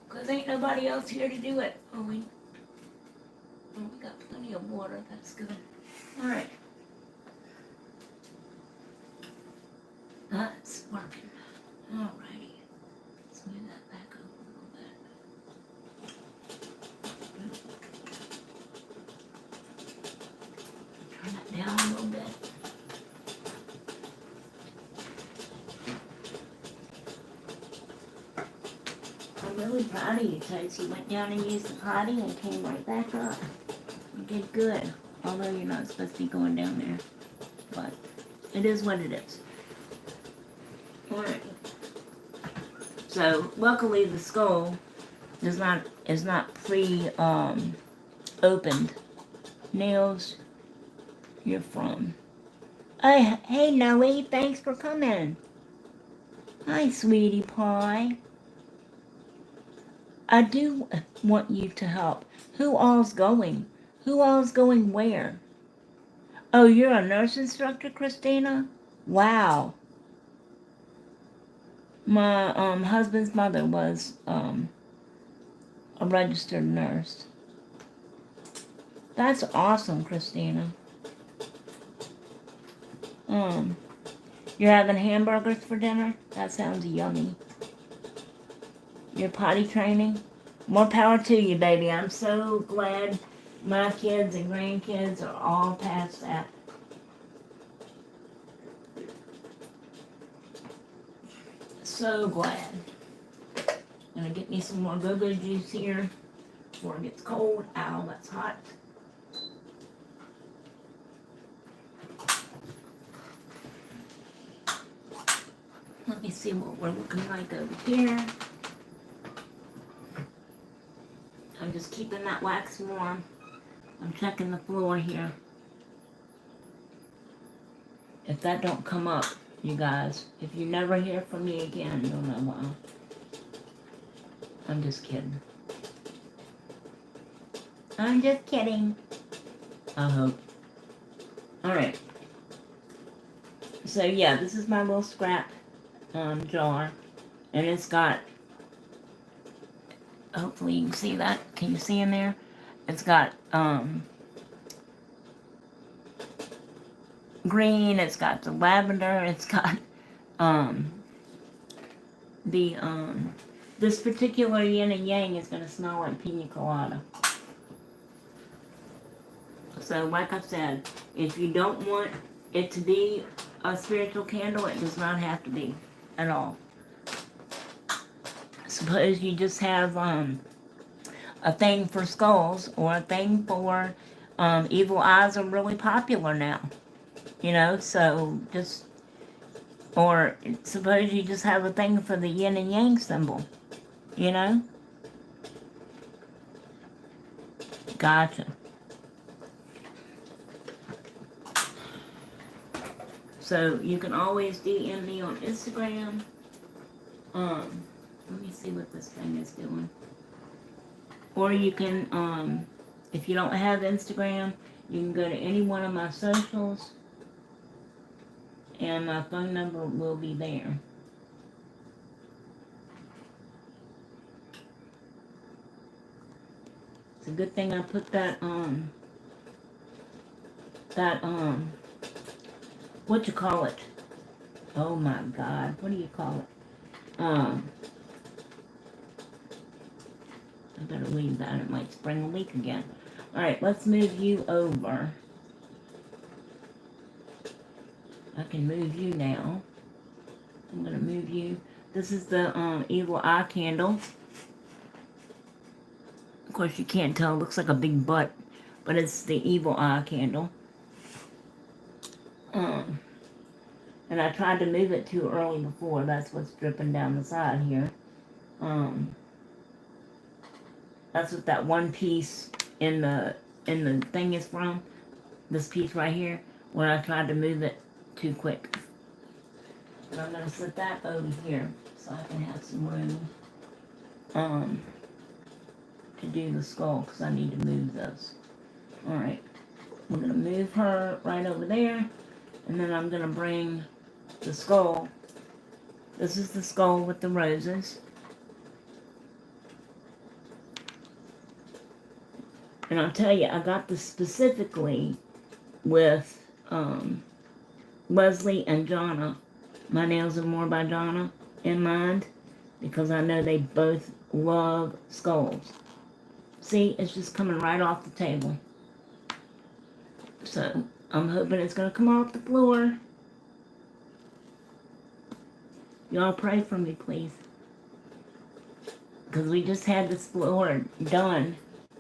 Because ain't nobody else here to do it. We got plenty of water. That's good. Alright. That's working. Alrighty. Let's move that back over a little bit. Turn that down a little bit. I'm really proud of you, Totes. You went down and used the potty and came right back up. You did good. Although you're not supposed to be going down there. But it is what it is. Alright. So, luckily the skull is not pre-opened. Nails, you're from Hey, Noe, thanks for coming. Hi, sweetie pie. I do want you to help. Who all's going? Who all's going where? Oh, you're a nurse instructor, Christina? Wow. My husband's mother was a registered nurse. That's awesome, Christina. Um, you're having hamburgers for dinner? That sounds yummy. You're potty training? More power to you, baby. I'm so glad my kids and grandkids are all past that. So glad. Gonna get me some more go-go juice here before it gets cold. Ow, that's hot. Let me see what we're looking like over here. I'm just keeping that wax warm. I'm checking the floor here. If that don't come up, you guys, if you never hear from me again, you'll know why. I'm just kidding. I'm just kidding. I hope. Alright. So yeah, this is my little scrap jar. And it's got, hopefully you can see that. Can you see in there? It's got green, it's got the lavender, it's got the this particular yin and yang is going to smell like pina colada. So like I said, if you don't want it to be a spiritual candle, it does not have to be at all. Suppose you just have a thing for skulls or a thing for evil eyes are really popular now. You know, so just, or suppose you just have a thing for the yin and yang symbol. You know? Gotcha. So you can always DM me on Instagram. Let me see what this thing is doing. Or you can, if you don't have Instagram, you can go to any one of my socials, and my phone number will be there. It's a good thing I put that, what you call it? Oh my God, what do you call it? I better leave that, it might spring a leak again. Alright, let's move you over. I can move you now. I'm gonna move you. This is the evil eye candle. Of course you can't tell, it looks like a big butt, but it's the evil eye candle. And I tried to move it too early before, that's what's dripping down the side here. That's what that one piece in the thing is from. This piece right here, when I tried to move it too quick. But I'm gonna set that over here so I can have some room to do the skull, because I need to move those. Alright, we're gonna move her right over there, and then I'm gonna bring the skull. This is the skull with the roses. And I'll tell you, I got this specifically with Leslie and Jonna, My Nails Are More by Jonna, in mind, because I know they both love skulls. See, it's just coming right off the table. So, I'm hoping it's going to come off the floor. Y'all pray for me, please. Because we just had this floor done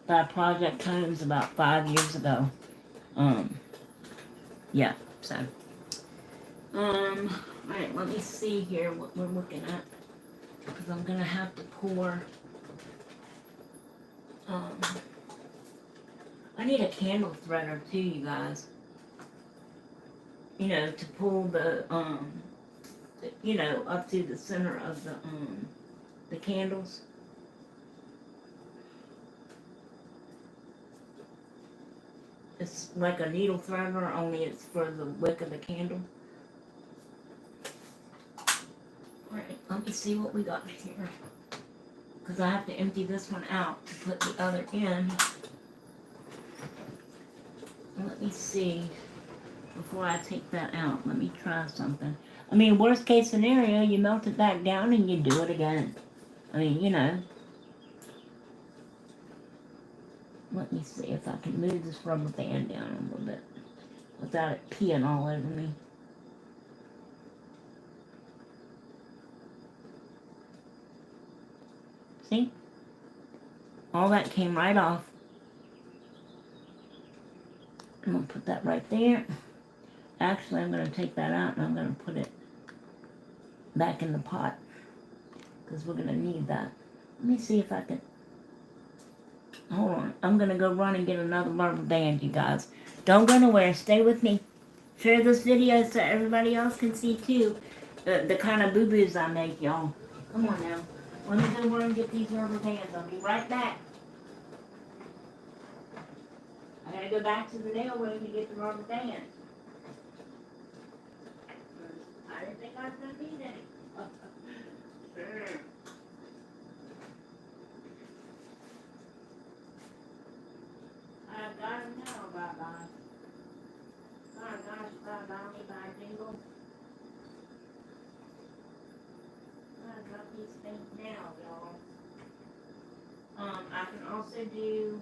by Project Homes about 5 years ago. Yeah, so. Alright, let me see here what we're looking at. Because I'm going to have to pour. I need a candle threader too, you guys. you know, to pull the, you know, up to the center of the candles. It's like a needle threader, only it's for the wick of the candle. Alright, let me see what we got here. Because I have to empty this one out to put the other in. Let me see. Before I take that out, let me try something. I mean, worst case scenario, you melt it back down and you do it again. I mean, you know. Let me see if I can move this rubber band down a little bit without it peeing all over me. See? All that came right off. I'm going to put that right there. Actually, I'm going to take that out and I'm going to put it back in the pot. Because we're going to need that. Let me see if I can... Hold on. I'm going to go run and get another rubber band, you guys. Don't go nowhere. Stay with me. Share this video so everybody else can see, too, the kind of boo-boos I make, y'all. Come on now. Let me go run and get these rubber bands. I'll be right back. I got to go back to the nail room to get the rubber band. I didn't think I was going to need any. I got them now, bye-bye. Oh gosh, bye-bye, jingle. I got these things now, y'all. I can also do...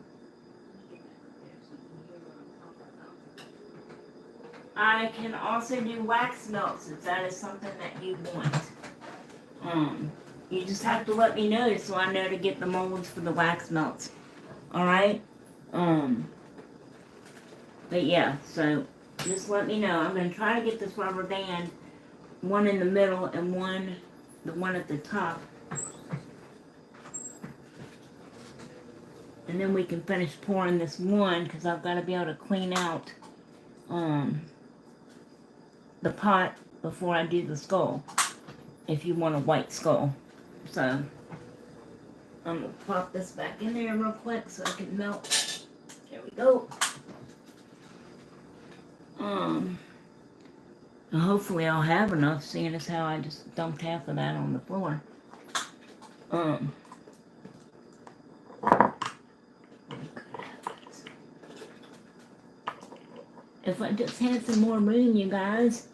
I can also do wax melts if that is something that you want. You just have to let me know so I know to get the molds for the wax melts. Alright? But yeah, so just let me know. I'm going to try to get this rubber band, one in the middle and the one at the top. And then we can finish pouring this one because I've got to be able to clean out the pot before I do the skull, if you want a white skull. So I'm going to pop this back in there real quick so I can melt. There we go. And hopefully I'll have enough, seeing as how I just dumped half of that on the floor. If I just had some more room, you guys.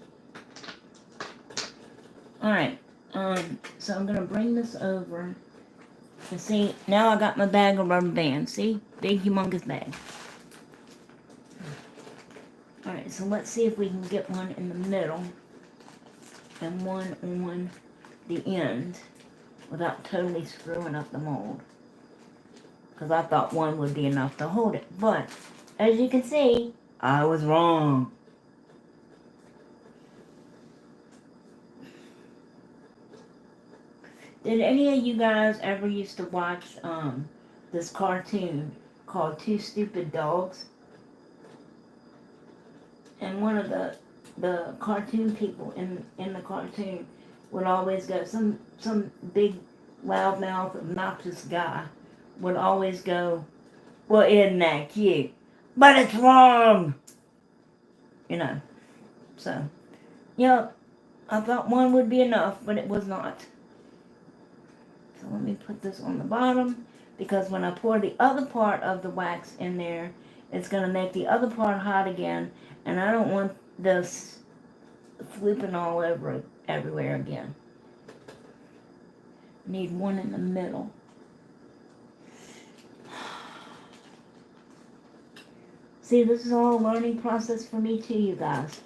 Alright, so I'm going to bring this over. And see, now I got my bag of rubber bands. See? Big, humongous bag. Alright, so let's see if we can get one in the middle. And one on the end. Without totally screwing up the mold. Because I thought one would be enough to hold it. But, as you can see, I was wrong. Did any of you guys ever used to watch this cartoon called Two Stupid Dogs? And one of the cartoon people in the cartoon would always go, some big loudmouth obnoxious guy would always go, well, isn't that cute? But it's wrong! You know. So, yep, I thought one would be enough, but it was not. So let me put this on the bottom, because when I pour the other part of the wax in there, it's going to make the other part hot again, and I don't want this flipping all over everywhere again. Need one in the middle. See, this is all a learning process for me too, you guys.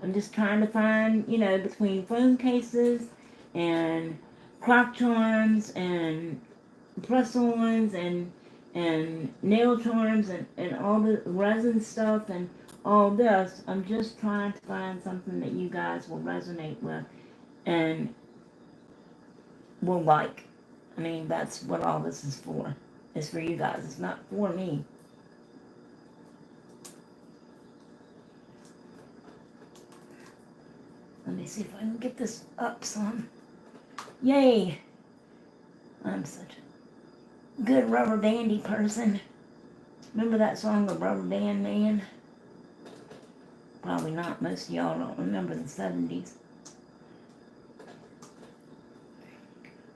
I'm just trying to find, you know, between phone cases and crock charms and press-ons and nail charms and all the resin stuff and all this. I'm just trying to find something that you guys will resonate with and will like. I mean, that's what all this is for. It's for you guys. It's not for me. me see if I can get this up some. Yay! I'm such a good rubber bandy person. Remember that song, The Rubber Band Man? Probably not. Most of y'all don't remember the 70s.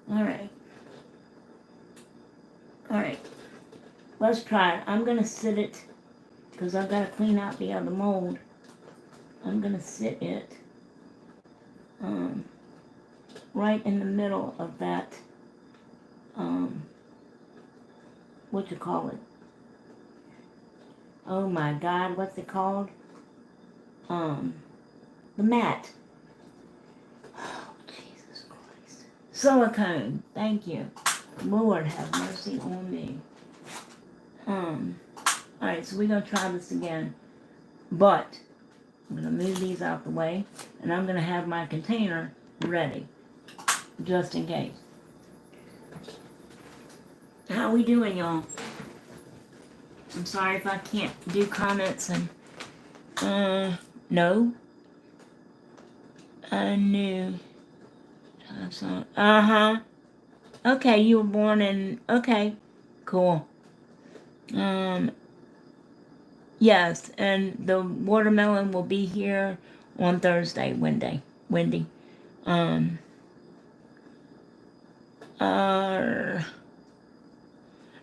Alright. Alright. Let's try it. I'm going to sit it, because I've got to clean out the other mold. I'm going to sit it right in the middle of that, what you call it? Oh my God, what's it called? The mat. Oh, Jesus Christ. Silicone. Thank you. Lord have mercy on me. Alright, so we're going to try this again. But, I'm going to move these out the way, and I'm going to have my container ready, just in case. How we doing, y'all? I'm sorry if I can't do comments and, no. I knew. Uh-huh. Okay, you were born in, okay, cool. Yes, and the watermelon will be here on Thursday, Wendy.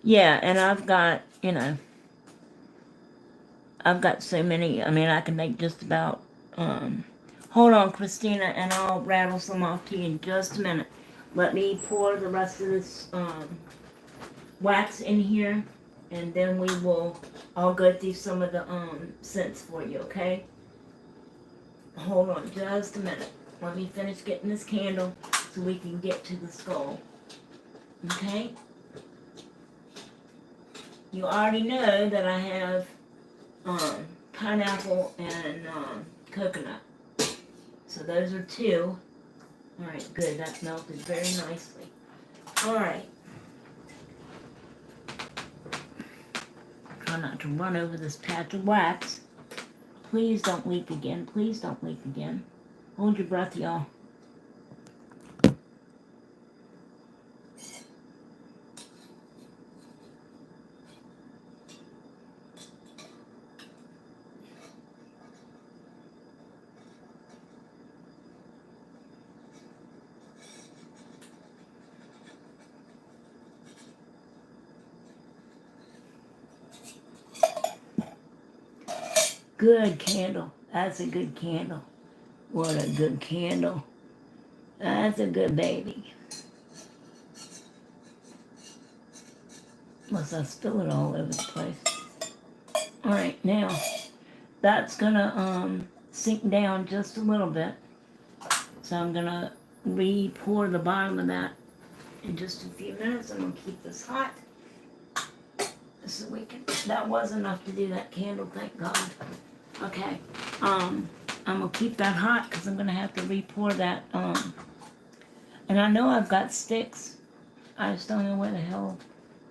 Yeah, and I've got, I've got so many, I mean, I can make just about, hold on, Christina, and I'll rattle some off to you in just a minute. Let me pour the rest of this, wax in here, and then I'll go through some of the, scents for you, okay? Hold on just a minute. Let me finish getting this candle so we can get to the skull. Okay? You already know that I have pineapple and coconut. So those are two. Alright, good. That's melted very nicely. Alright. Try not to run over this patch of wax. Please don't leak again. Please don't leak again. Hold your breath, y'all. Good candle. That's a good candle. What a good candle. That's a good baby. Unless I spill it all over the place. Alright, now, that's gonna sink down just a little bit. So I'm gonna re-pour the bottom of that in just a few minutes. I'm gonna keep this hot. So we can, that was enough to do that candle, thank God. Okay, I'm gonna keep that hot because I'm gonna have to re-pour that, and I know I've got sticks. I just don't know where the hell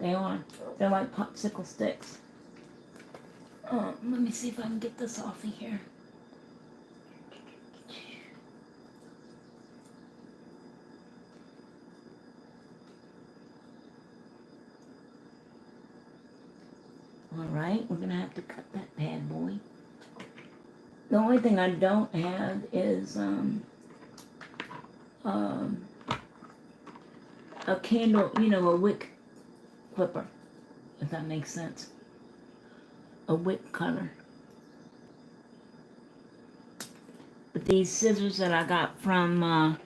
they are. They're like popsicle sticks. Let me see if I can get this off of here. Alright, we're gonna have to cut that bad boy. The only thing I don't have is a candle, a wick clipper, if that makes sense. A wick cutter. But these scissors that I got from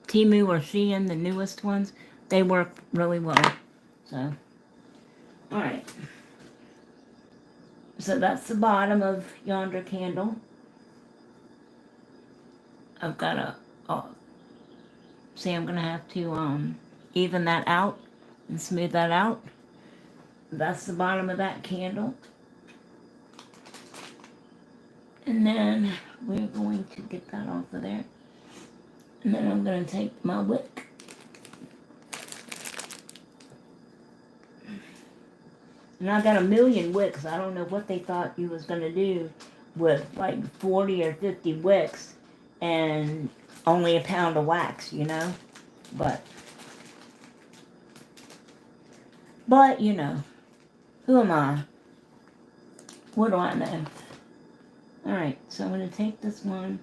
Temu or Shein, the newest ones, they work really well. So, alright. So that's the bottom of yonder candle. I've got see, I'm gonna have to even that out and smooth that out. That's the bottom of that candle. And then we're going to get that off of there. And then I'm gonna take my wick. And I got a million wicks. I don't know what they thought you was gonna do with like 40 or 50 wicks and only a pound of wax, you know. But you know, who am I? What do I know? Alright, so I'm going to take this one.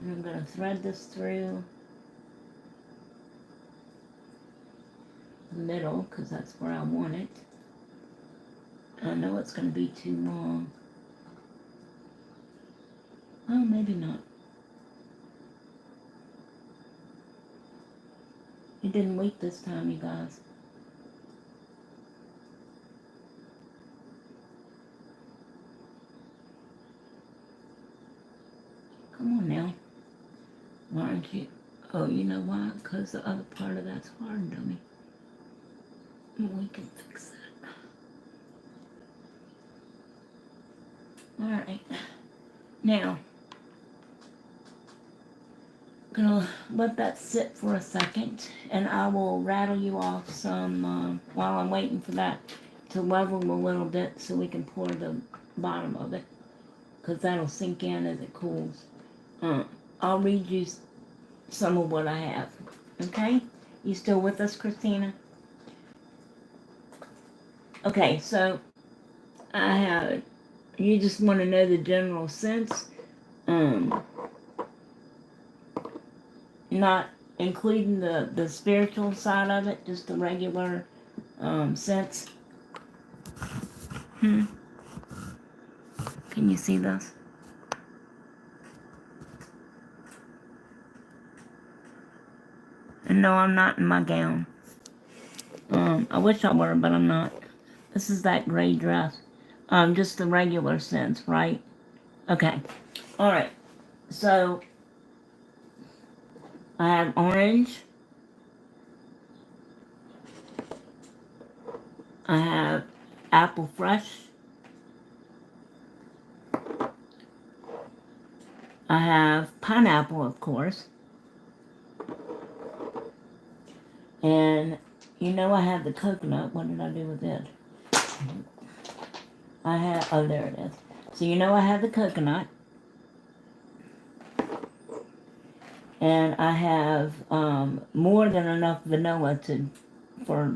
And I'm going to thread this through the middle because that's where I want it. I know it's going to be too long. Oh, maybe not. It didn't leak this time, you guys. Come on now. Why aren't you? Oh, you know why? Because the other part of that's hard, dummy. We can fix that. Alright. Now, I'm gonna let that sit for a second, and I will rattle you off some while I'm waiting for that to level a little bit so we can pour the bottom of it, because that'll sink in as it cools. I'll read you some of what I have. Okay? You still with us, Christina? Okay, so I have, you just want to know the general sense. Not including the spiritual side of it, just the regular sense. Can you see this? And no, I'm not in my gown. I wish I were, but I'm not. This is that gray dress. Just the regular sense, right? Okay. Alright. So, I have orange. I have apple fresh. I have pineapple, of course. And you know I have the coconut. What did I do with it? I have, oh, there it is. So you know I have the coconut. And I have more than enough vanilla for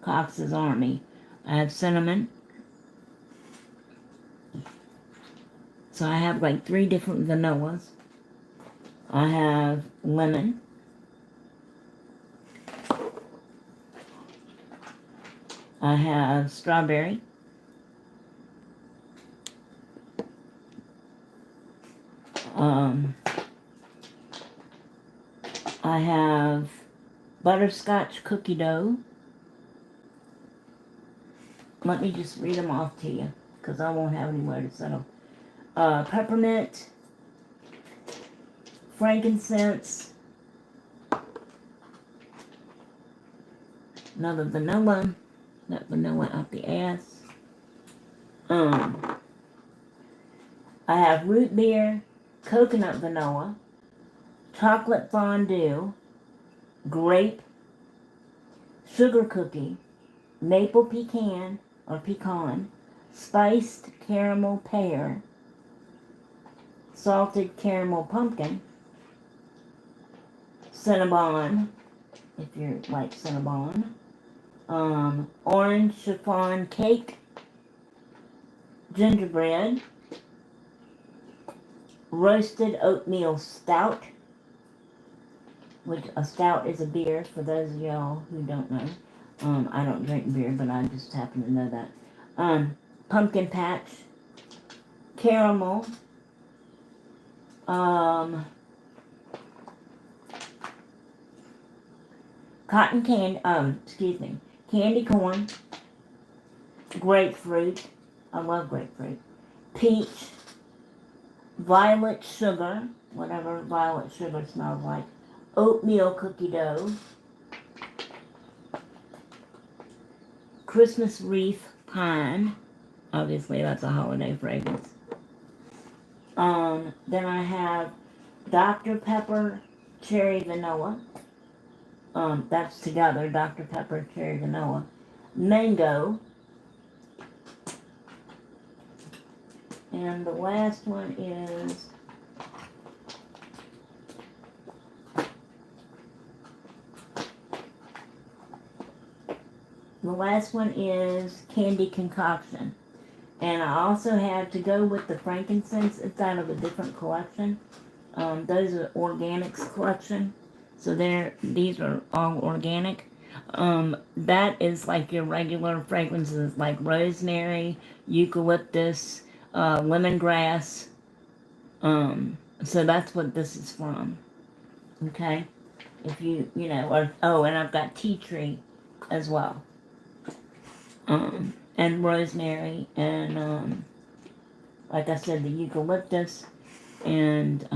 Cox's Army. I have cinnamon. So I have like 3 different vanillas. I have lemon. I have strawberry. I have butterscotch cookie dough. Let me just read them off to you, because I won't have anywhere to set them. Peppermint, frankincense, another vanilla, that vanilla out the ass. I have root beer, coconut vanilla, chocolate fondue, grape, sugar cookie, maple pecan or pecan, spiced caramel pear, salted caramel pumpkin, cinnabon, if you like cinnabon, orange chiffon cake, gingerbread, roasted oatmeal stout, which a stout is a beer for those of y'all who don't know. I don't drink beer, but I just happen to know that. Pumpkin patch, caramel, cotton candy, candy corn, grapefruit, I love grapefruit, peach, violet sugar, whatever violet sugar smells like, oatmeal cookie dough, Christmas wreath pine, obviously that's a holiday fragrance. Then I have Dr. Pepper cherry vanilla. That's together, Dr. Pepper cherry vanilla. mango. And the last one is candy concoction. And I also have, to go with the frankincense, it's out of a different collection. Those are organics collection. So these are all organic. That is like your regular fragrances like rosemary, eucalyptus, lemongrass. So that's what this is from. Okay? If you know, and I've got tea tree as well. And rosemary, and like I said, the eucalyptus, and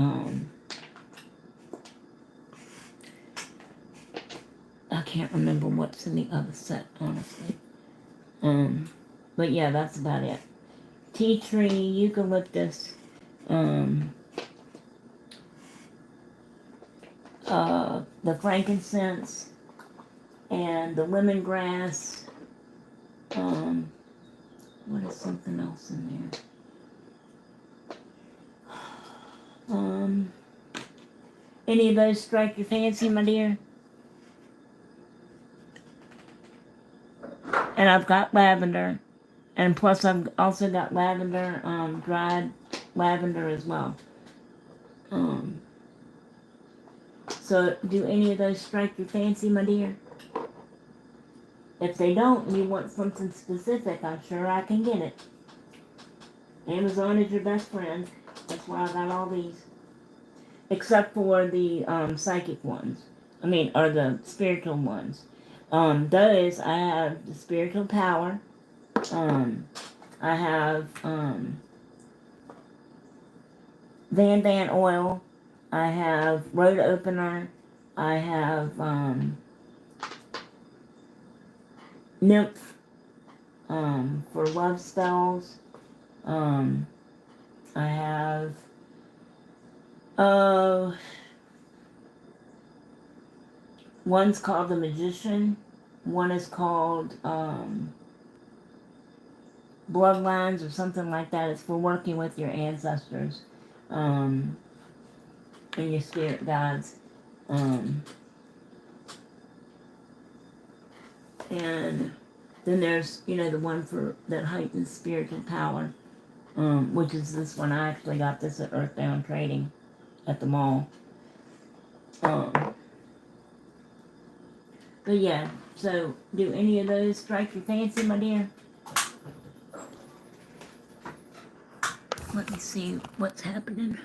I can't remember what's in the other set, honestly. But yeah, that's about it. Tea tree, eucalyptus, the frankincense, and the lemongrass. What is something else in there? Any of those strike your fancy, my dear? And I've got lavender. And plus I've also got lavender, dried lavender as well. So do any of those strike your fancy, my dear? If they don't and you want something specific, I'm sure I can get it. Amazon is your best friend. That's why I got all these. Except for the psychic ones. Or the spiritual ones. Those, I have the spiritual power. I have Van Van oil. I have road opener. I have nymph for love spells. I have one's called the magician. One is called bloodlines or something like that. It's for working with your ancestors and your spirit guides. And then there's, the one for that heightens spiritual power, which is this one. I actually got this at Earthbound Trading at the mall. But yeah, so do any of those strike your fancy, my dear? Let me see what's happening.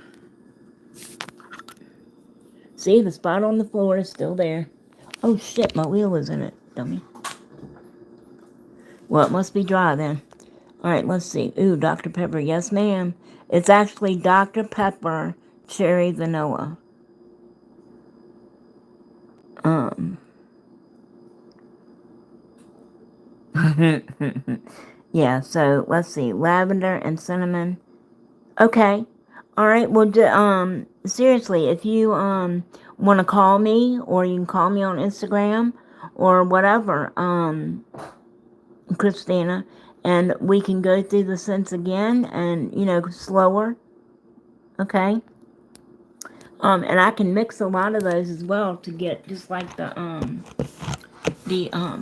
See, the spot on the floor is still there. Oh shit, my wheel is in it, dummy. Well, it must be dry then. Alright, let's see. Ooh, Dr. Pepper. Yes, ma'am. It's actually Dr. Pepper Cherry Vanilla. Yeah, so let's see. Lavender and cinnamon. Okay. Alright, well, seriously, if you, want to call me, or you can call me on Instagram, or whatever, Christina, and we can go through the scents again, and, slower. Okay? And I can mix a lot of those as well to get just like the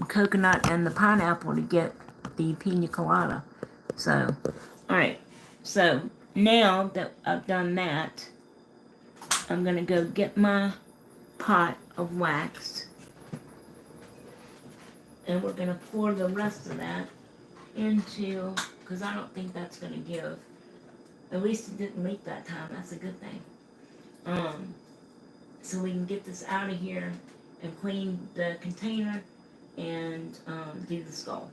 coconut and the pineapple to get the pina colada. So, alright. So, now that I've done that, I'm going to go get my pot of wax. And we're going to pour the rest of that into, because I don't think that's going to give. At least it didn't leak that time. That's a good thing. So we can get this out of here and clean the container and do the skull.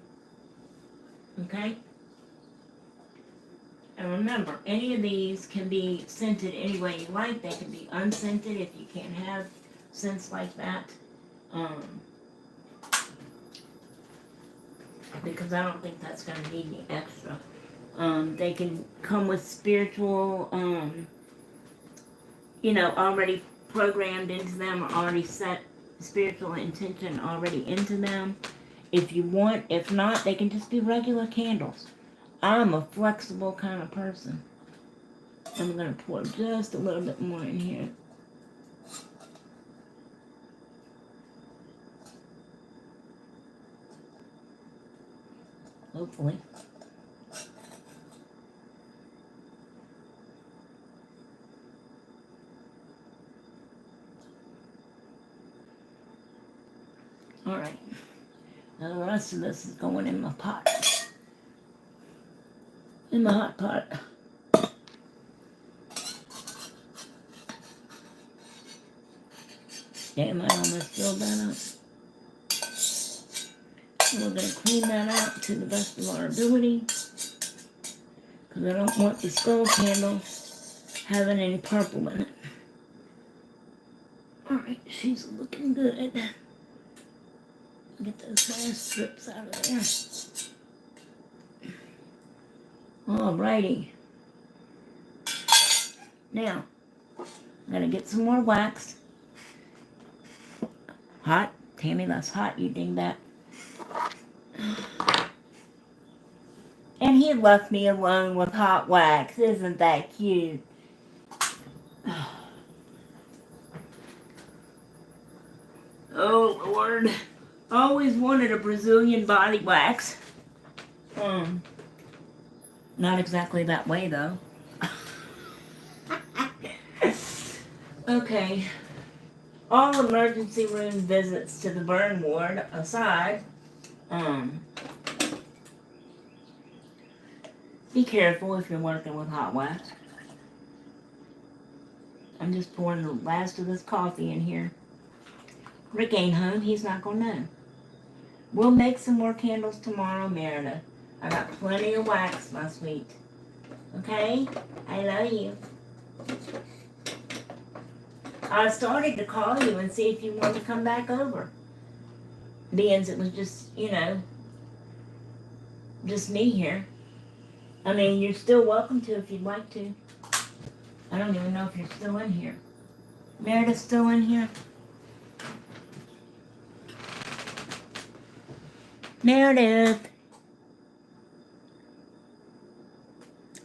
Okay? And remember, any of these can be scented any way you like. They can be unscented if you can't have scents like that. Because I don't think that's going to need any extra. They can come with spiritual, already programmed into them, or already set spiritual intention already into them. if you want. If not, they can just be regular candles. I'm a flexible kind of person. I'm going to pour just a little bit more in here. Hopefully. Alright. Now the rest of this is going in my pot. In my hot pot. Damn, I almost filled that up. We're going to clean that out to the best of our ability. Because I don't want the skull candle having any purple in it. Alright, she's looking good. Get those last strips out of there. Alrighty. Now, I'm going to get some more wax. Hot? Tammy, that's hot. You dingbat. And he left me alone with hot wax. Isn't that cute? Oh, Lord. I always wanted a Brazilian body wax. Not exactly that way, though. Okay. All emergency room visits to the burn ward aside, be careful if you're working with hot wax. I'm just pouring the last of this coffee in here. Rick ain't home. He's not going to know. We'll make some more candles tomorrow, Meredith. I got plenty of wax, my sweet. Okay? I love you. I started to call you and see if you wanted to come back over. Being it was just, just me here. I mean, you're still welcome to if you'd like to. I don't even know if you're still in here. Meredith's still in here? Meredith.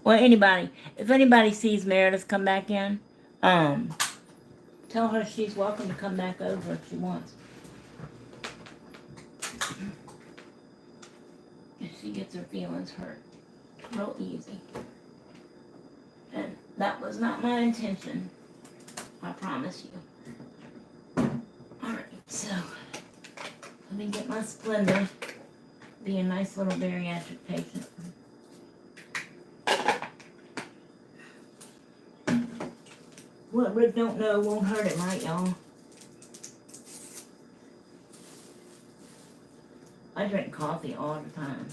Well, if anybody sees Meredith come back in, tell her she's welcome to come back over if she wants. If she gets her feelings hurt real easy. And that was not my intention. I promise you. Alright, so let me get my Splenda. Be a nice little bariatric patient. What Rick don't know won't hurt it, right, y'all? I drink coffee all the time.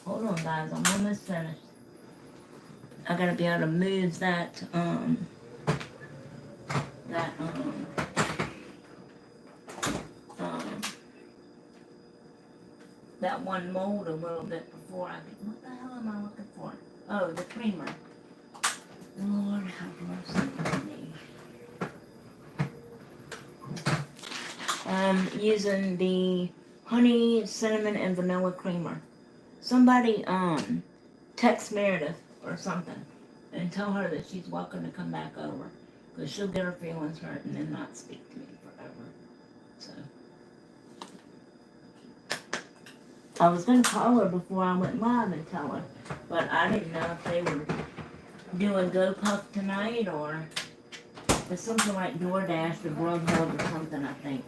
Hold on, guys. I'm almost finished. I gotta be able to move that that one mold a little bit before I can. What the hell am I looking for? Oh, the creamer. Lord have mercy on me. Using the honey, cinnamon, and vanilla creamer. Somebody text Meredith or something and tell her that she's welcome to come back over, because she'll get her feelings hurt and then not speak to me forever. So I was going to call her before I went live and tell her, but I didn't know if they were doing GoPuff tonight or it's something like DoorDash or Grubhub or something, I think,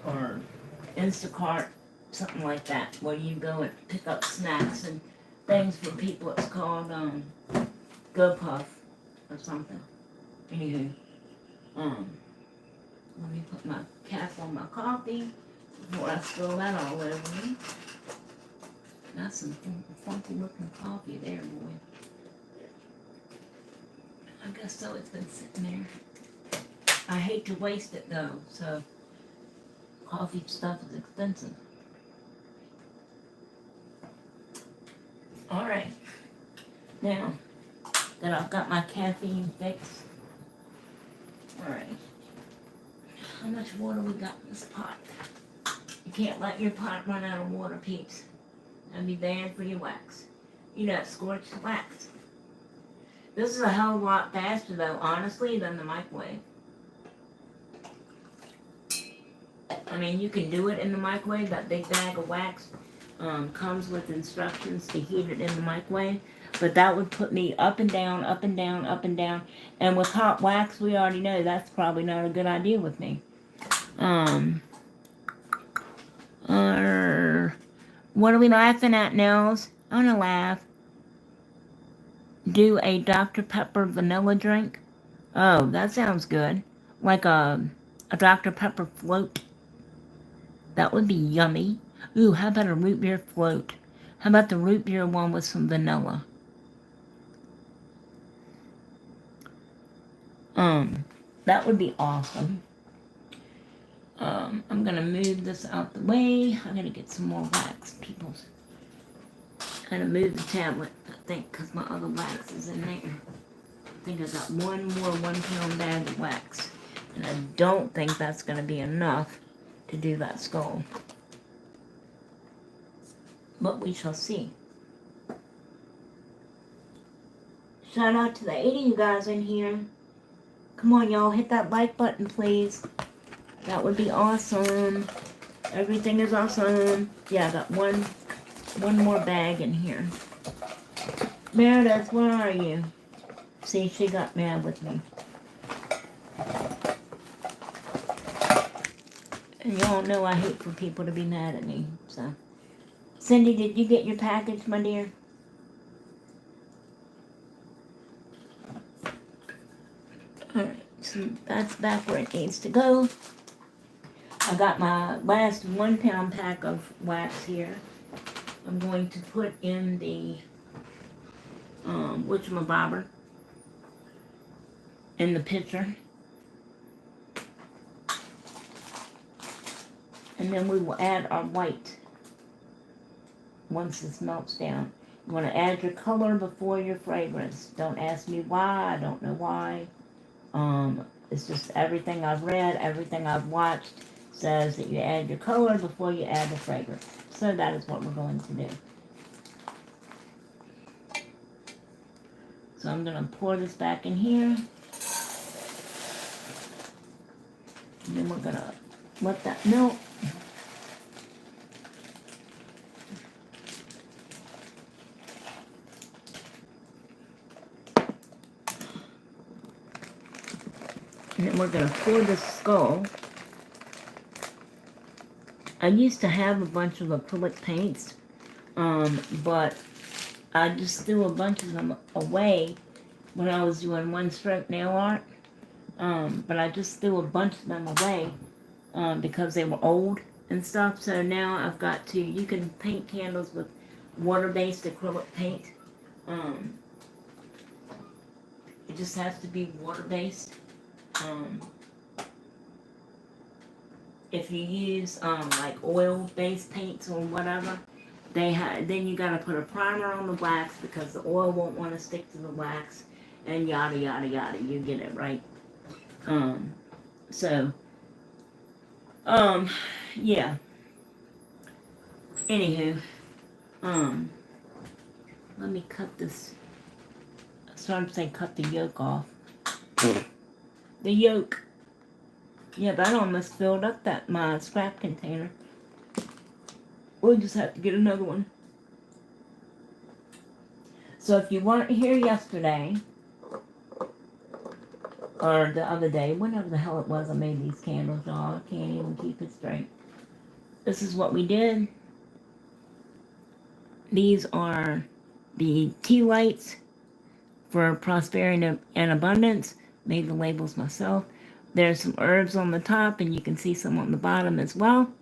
or Instacart, something like that, where you go and pick up snacks and things for people. It's called GoPuff or something. Anywho, let me put my cap on my coffee before I spill that all over me. That's some funky looking coffee there, boy. I guess so, it's been sitting there. I hate to waste it though, so coffee stuff is expensive. Alright, now that I've got my caffeine fix, How much water we got in this pot? You can't let your pot run out of water, peeps. That'd be bad for your wax. You know, scorched wax. This is a hell of a lot faster, though, honestly, than the microwave. I mean, you can do it in the microwave. That big bag of wax comes with instructions to heat it in the microwave. But that would put me up and down, up and down, up and down. And with hot wax, we already know that's probably not a good idea with me. What are we laughing at, Nels? I want to laugh. Do a Dr. Pepper vanilla drink. Oh, that sounds good. Like a Dr. Pepper float. That would be yummy. Ooh, how about a root beer float? How about the root beer one with some vanilla? That would be awesome. I'm gonna move this out the way. I'm gonna get some more wax, people. I'm gonna move the tablet, I think, because my other wax is in there. I think I got one more 1 pound bag of wax. And I don't think that's gonna be enough to do that skull. But we shall see. Shout out to the 80 of you guys in here. Come on, y'all, hit that like button, please. That would be awesome. Everything is awesome. Yeah, I got one more bag in here. Meredith, where are you? See, she got mad with me. And y'all know I hate for people to be mad at me, so. Cindy, did you get your package, my dear? Alright, so that's back where it needs to go. I got my last 1 pound pack of wax here. I'm going to put in the whatchamabobber in the pitcher. And then we will add our white once this melts down. You want to add your color before your fragrance. Don't ask me why. I don't know why. It's just everything I've read, everything I've watched says that you add your color before you add the fragrance. So that is what we're going to do. So I'm going to pour this back in here. And then we're going to let that melt. And then we're going to pour the skull. I used to have a bunch of acrylic paints, but I just threw a bunch of them away when I was doing one-stroke nail art. But I just threw a bunch of them away because they were old and stuff. So now I've got to, you can paint candles with water-based acrylic paint. It just has to be water-based. If you use like oil-based paints or whatever, then you gotta put a primer on the wax because the oil won't want to stick to the wax, and yada yada yada. You get it right. Yeah. Anywho, let me cut this. I started to say cut the yolk off. The yolk. Yeah, that almost filled up my scrap container. We'll just have to get another one. So if you weren't here yesterday, or the other day, whenever the hell it was I made these candles, y'all, I can't even keep it straight. This is what we did. These are the tea lights for prosperity and abundance. Made the labels myself. There's some herbs on the top, and you can see some on the bottom as well.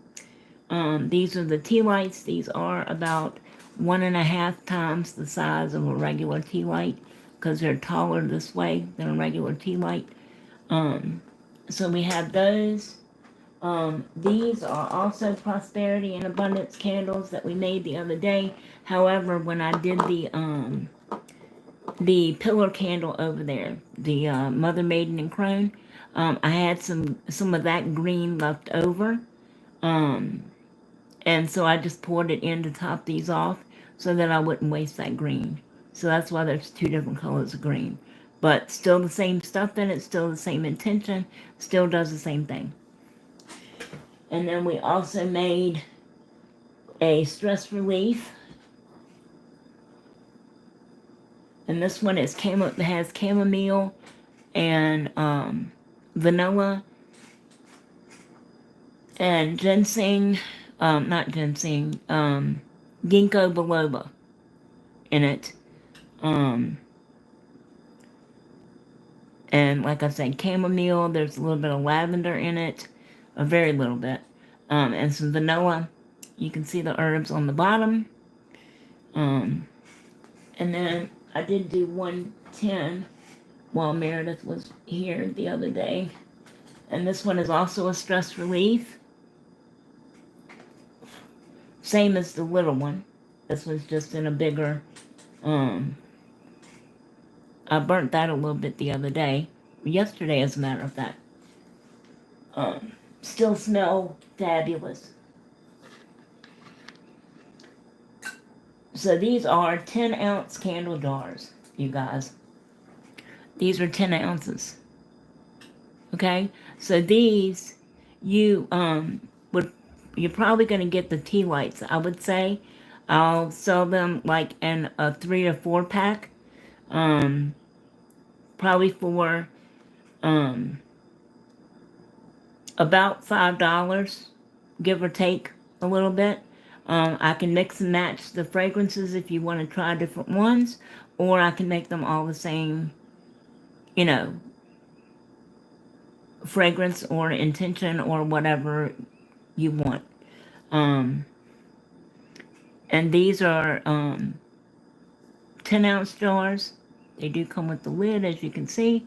These are the tea lights. These are about 1.5 times the size of a regular tea light because they're taller this way than a regular tea light. So we have those. These are also prosperity and abundance candles that we made the other day. However, when I did the pillar candle over there, the Mother, Maiden, and Crone, I had some of that green left over. And so I just poured it in to top these off so that I wouldn't waste that green. So that's why there's two different colors of green. But still the same stuff in it, still the same intention, still does the same thing. And then we also made a stress relief. And this one is has chamomile and vanilla and ginseng, not ginseng, ginkgo biloba in it. And like I said, chamomile, there's a little bit of lavender in it, a very little bit, and some vanilla. You can see the herbs on the bottom. And then I did do 110 while Meredith was here the other day. And this one is also a stress relief. Same as the little one. This one's just in a bigger, I burnt that a little bit the other day. Yesterday, as a matter of fact. Still smell fabulous. So these are 10-ounce candle jars, you guys. These are 10 ounces. Okay? So these, you're probably going to get the tea lights, I would say. I'll sell them like in a 3 or 4 pack. Probably for about $5, give or take a little bit. I can mix and match the fragrances if you want to try different ones, or I can make them all the same, you know, fragrance or intention or whatever you want. And these are 10-ounce jars. They do come with the lid, as you can see.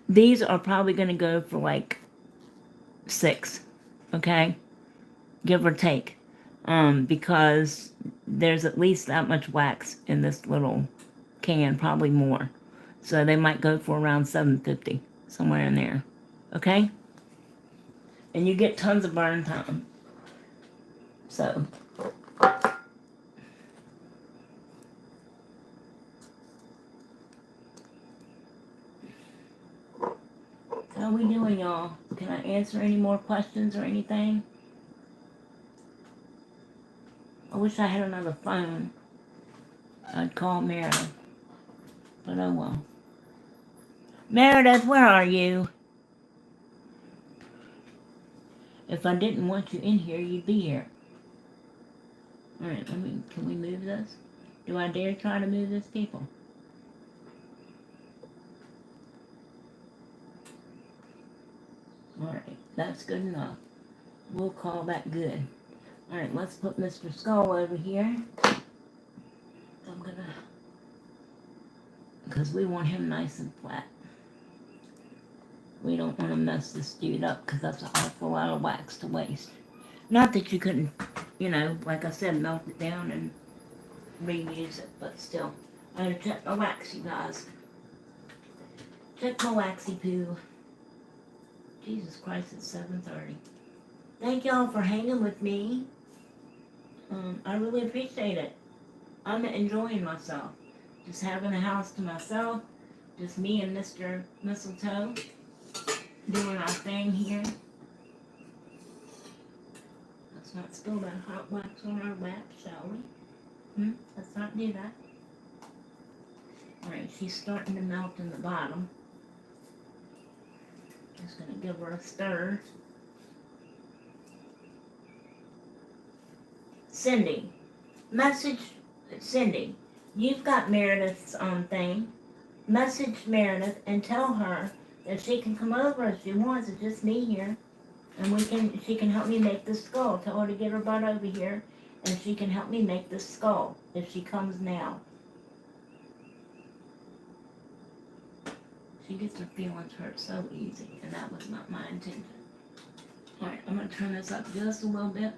These are probably going to go for like 6, okay? Give or take. Because there's at least that much wax in this little can, probably more. So they might go for around $7.50, somewhere in there. Okay? And you get tons of burn time. So. How we doing, y'all? Can I answer any more questions or anything? I wish I had another phone. I'd call Meredith. But oh well. Meredith, where are you? If I didn't want you in here, you'd be here. Alright, can we move this? Do I dare try to move this, people? Alright, that's good enough. We'll call that good. Alright, let's put Mr. Skull over here. I'm gonna... because we want him nice and flat. We don't want to mess this dude up because that's an awful lot of wax to waste. Not that you couldn't, you know, like I said, melt it down and reuse it, but still. I'm gonna check my wax, you guys. Check my waxy poo. Jesus Christ, it's 7:30. Thank y'all for hanging with me. I really appreciate it. I'm enjoying myself. Just having a house to myself. Just me and Mr. Mistletoe doing our thing here. Let's not spill that hot wax on our lap, shall we? Let's not do that. Alright, she's starting to melt in the bottom. Just gonna give her a stir. Cindy, Cindy, you've got Meredith's thing. Message Meredith and tell her that she can come over if she wants. It's just me here, and she can help me make this skull. Tell her to get her butt over here, and she can help me make this skull if she comes now. She gets her feelings hurt so easy, and that was not my intention. All right, I'm gonna turn this up just a little bit.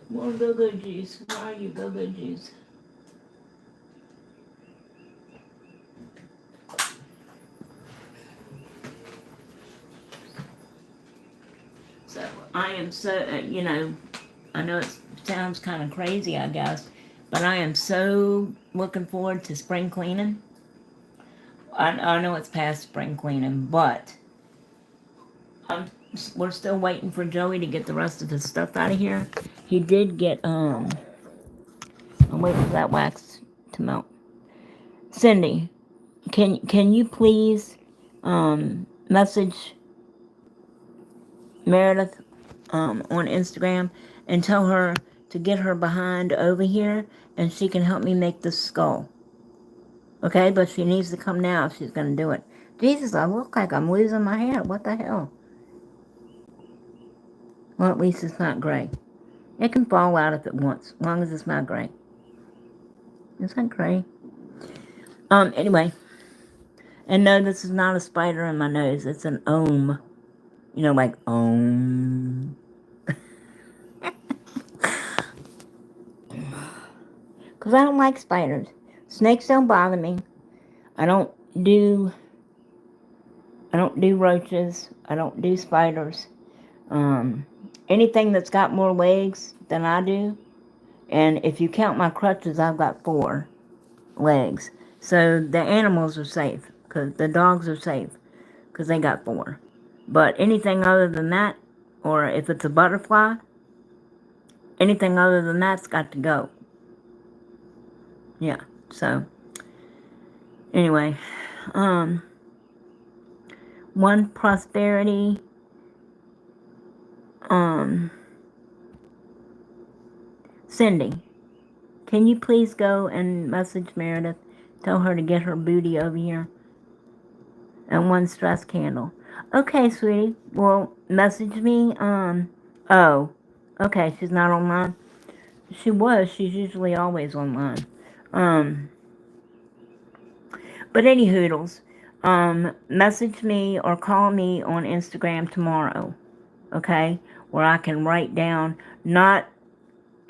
Whoa. Oh, go-go juice. Where are you, go-go juice? So, I am so, you know, I know it sounds kind of crazy, I guess, but I am so looking forward to spring cleaning. I know it's past spring cleaning, but we're still waiting for Joey to get the rest of his stuff out of here. He did get, I'm waiting for that wax to melt. Cindy, can you please, message Meredith, on Instagram and tell her to get her behind over here and she can help me make this skull. Okay, but she needs to come now if she's going to do it. Jesus, I look like I'm losing my hair. What the hell? Well, at least it's not gray. It can fall out if it wants, as long as it's not gray. Is that gray? Anyway. And no, this is not a spider in my nose. It's an ohm. You know, like ohm. Because I don't like spiders. Snakes don't bother me. I don't do roaches. I don't do spiders. Anything that's got more legs than I do. And if you count my crutches, I've got 4 legs. So the animals are safe. Because the dogs are safe. Because they got 4. But anything other than that, or if it's a butterfly, anything other than that's got to go. Yeah, so anyway, one prosperity, Cindy, can you please go and message Meredith, tell her to get her booty over here, and one stress candle. Okay, sweetie, well, message me, oh, okay, she's not online. She's usually always online. But any hoodles, message me or call me on Instagram tomorrow, okay? Where I can write down, not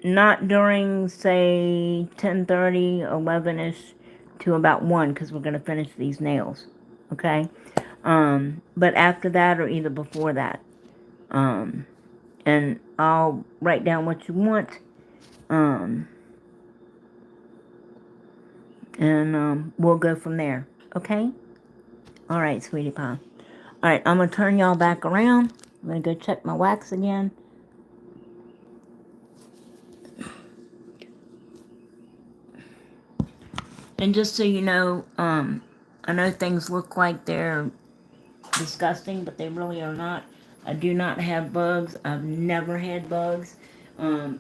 during, say, 10:30, 11-ish to about 1, because we're going to finish these nails, okay? But after that or either before that. And I'll write down what you want, and we'll go from there, okay? All right, sweetie pie. All right, I'm going to turn y'all back around. I'm going to go check my wax again. And just so you know, I know things look like they're disgusting, but they really are not. I do not have bugs. I've never had bugs.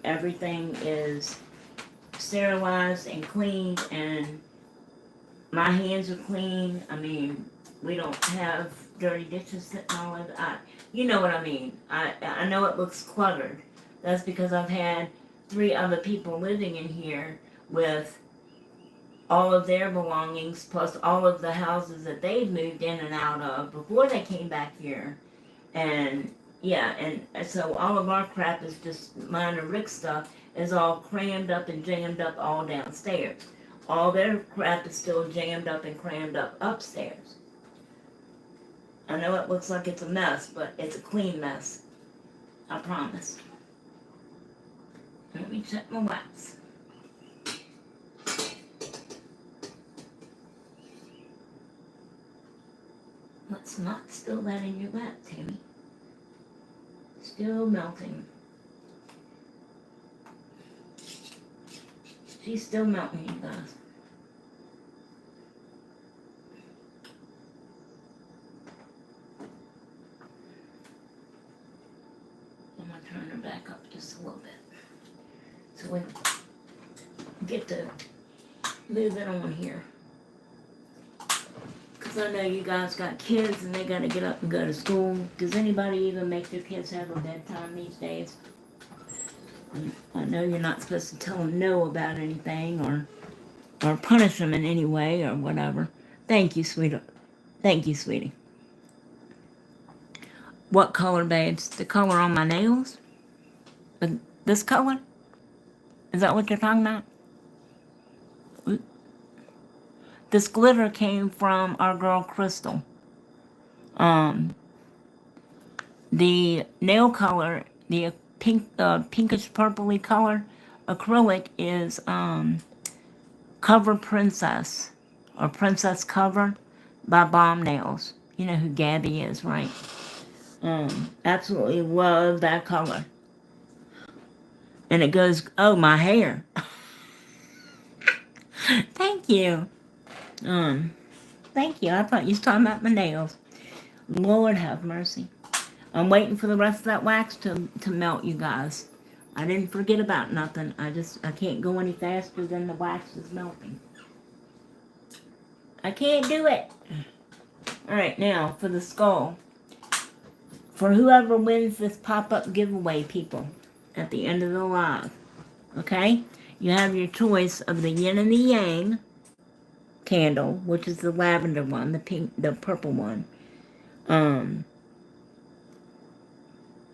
Everything is sterilized and cleaned, and my hands are clean. I mean, we don't have dirty dishes sitting all over. You know what I mean. I know it looks cluttered. That's because I've had 3 other people living in here with all of their belongings, plus all of the houses that they'd moved in and out of before they came back here. And yeah, and so all of our crap is just, mine and Rick's stuff is all crammed up and jammed up all downstairs. All their crap is still jammed up and crammed up upstairs. I know it looks like it's a mess, but it's a clean mess. I promise. Let me check my wax. Let's not spill that in your lap, Tammy. Still melting. She's still melting, you guys. I'm going to turn her back up just a little bit, so we get to move it on here. Because I know you guys got kids and they got to get up and go to school. Does anybody even make their kids have a bedtime these days? I know you're not supposed to tell them no about anything or punish them in any way or whatever. Thank you, sweetie. Thank you, sweetie. What color, babes? The color on my nails? This color? Is that what you're talking about? This glitter came from our girl Crystal. Um, the nail color, the pinkish purpley color acrylic is Cover Princess or Princess Cover by Bomb Nails. You know who Gabby is, right? Absolutely love that color. And it goes, oh, my hair. Thank you. Thank you. I thought you was talking about my nails. Lord have mercy. I'm waiting for the rest of that wax to melt, you guys. I didn't forget about nothing. I can't go any faster than the wax is melting. I can't do it. Alright, now for the skull. For whoever wins this pop-up giveaway, people, at the end of the live, okay? You have your choice of the yin and the yang candle, which is the lavender one, the purple one.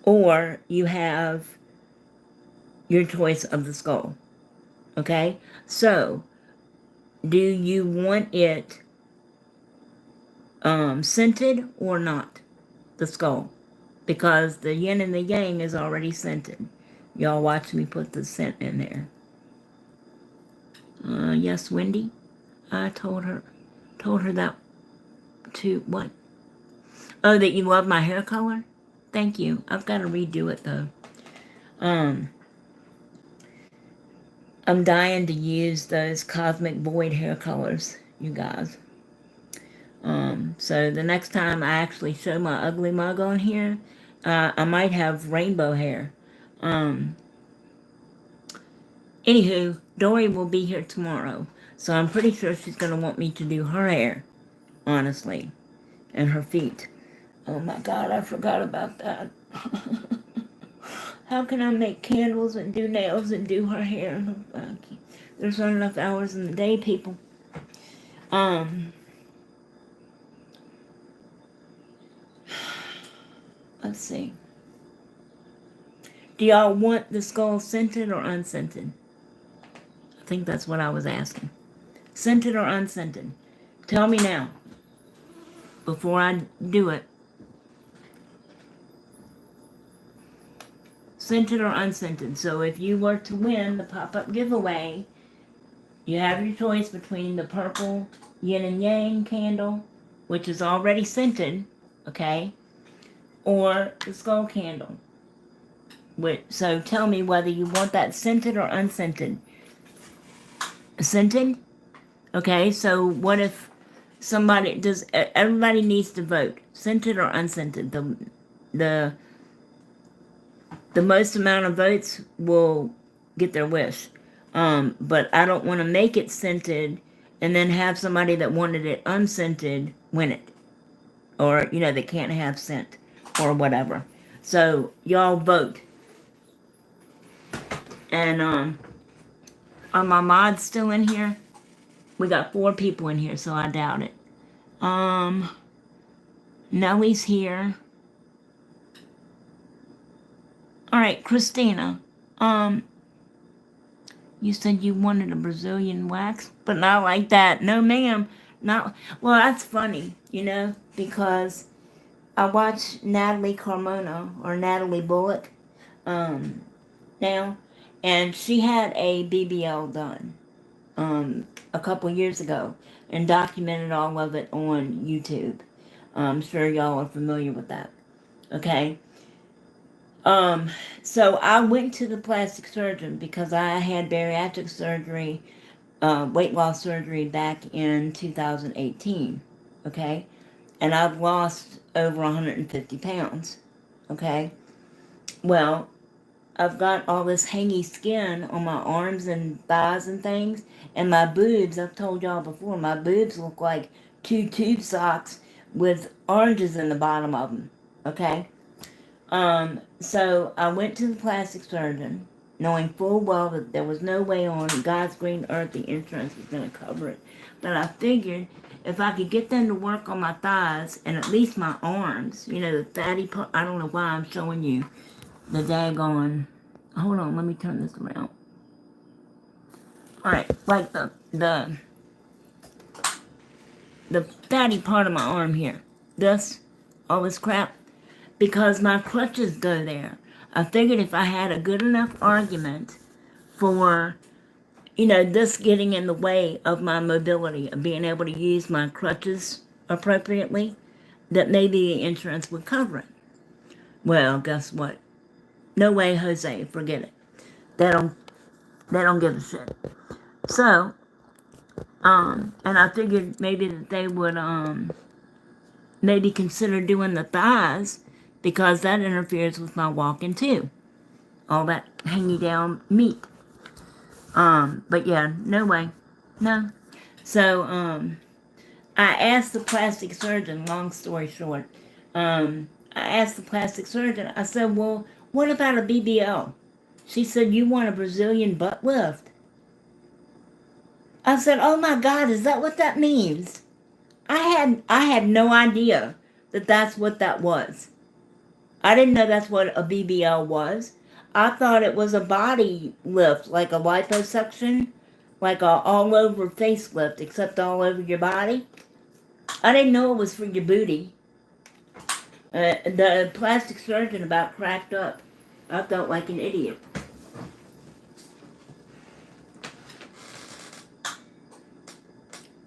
Or you have your choice of the skull. Okay? So, do you want it scented or not? The skull. Because the yin and the yang is already scented. Y'all watch me put the scent in there. Yes, Wendy. I told her that to what? Oh, that you love my hair color? Thank you. I've got to redo it though. I'm dying to use those Cosmic Void hair colors, you guys. So the next time I actually show my ugly mug on here, I might have rainbow hair. Anywho, Dory will be here tomorrow, so I'm pretty sure she's going to want me to do her hair, honestly, and her feet. Oh my God, I forgot about that. How can I make candles and do nails and do her hair? There's not enough hours in the day, people. Let's see. Do y'all want the skull scented or unscented? I think that's what I was asking. Scented or unscented? Tell me now, before I do it. Scented or unscented. So if you were to win the pop-up giveaway, you have your choice between the purple yin and yang candle, which is already scented, okay, or the skull candle. So tell me whether you want that scented or unscented. Scented? Okay, so what if everybody needs to vote, scented or unscented? The most amount of votes will get their wish. But I don't want to make it scented and then have somebody that wanted it unscented win it. Or, they can't have scent or whatever. So, y'all vote. And, are my mods still in here? We got 4 people in here, so I doubt it. Nellie's here. Alright, Christina. You said you wanted a Brazilian wax, but not like that. No, ma'am. Not. Well, that's funny, because I watch Natalie Carmona, or Natalie Bullock, now, and she had a BBL done, a couple years ago, and documented all of it on YouTube. I'm sure y'all are familiar with that. Okay? So I went to the plastic surgeon because I had bariatric surgery, weight loss surgery back in 2018, okay? And I've lost over 150 pounds, okay? Well, I've got all this hangy skin on my arms and thighs and things, and my boobs, I've told y'all before, my boobs look like 2 tube socks with oranges in the bottom of them, okay? So I went to the plastic surgeon, knowing full well that there was no way on God's green earth the insurance was going to cover it. But I figured if I could get them to work on my thighs and at least my arms, the fatty part, I don't know why I'm showing you the daggone, hold on, let me turn this around. Alright, like the fatty part of my arm here. All this crap. Because my crutches go there. I figured if I had a good enough argument for, this getting in the way of my mobility, of being able to use my crutches appropriately, that maybe the insurance would cover it. Well, guess what? No way, Jose, forget it. They don't give a shit. So, and I figured maybe that they would, maybe consider doing the thighs, because that interferes with my walking too. All that hanging down meat. But yeah, no way. No. So, I asked the plastic surgeon, long story short, I asked the plastic surgeon, I said, well, what about a BBL? She said, you want a Brazilian butt lift? I said, oh my God, is that what that means? I had no idea that that's what that was. I didn't know that's what a BBL was. I thought it was a body lift, like a liposuction, like a all-over facelift, except all over your body. I didn't know it was for your booty. The plastic surgeon about cracked up. I felt like an idiot.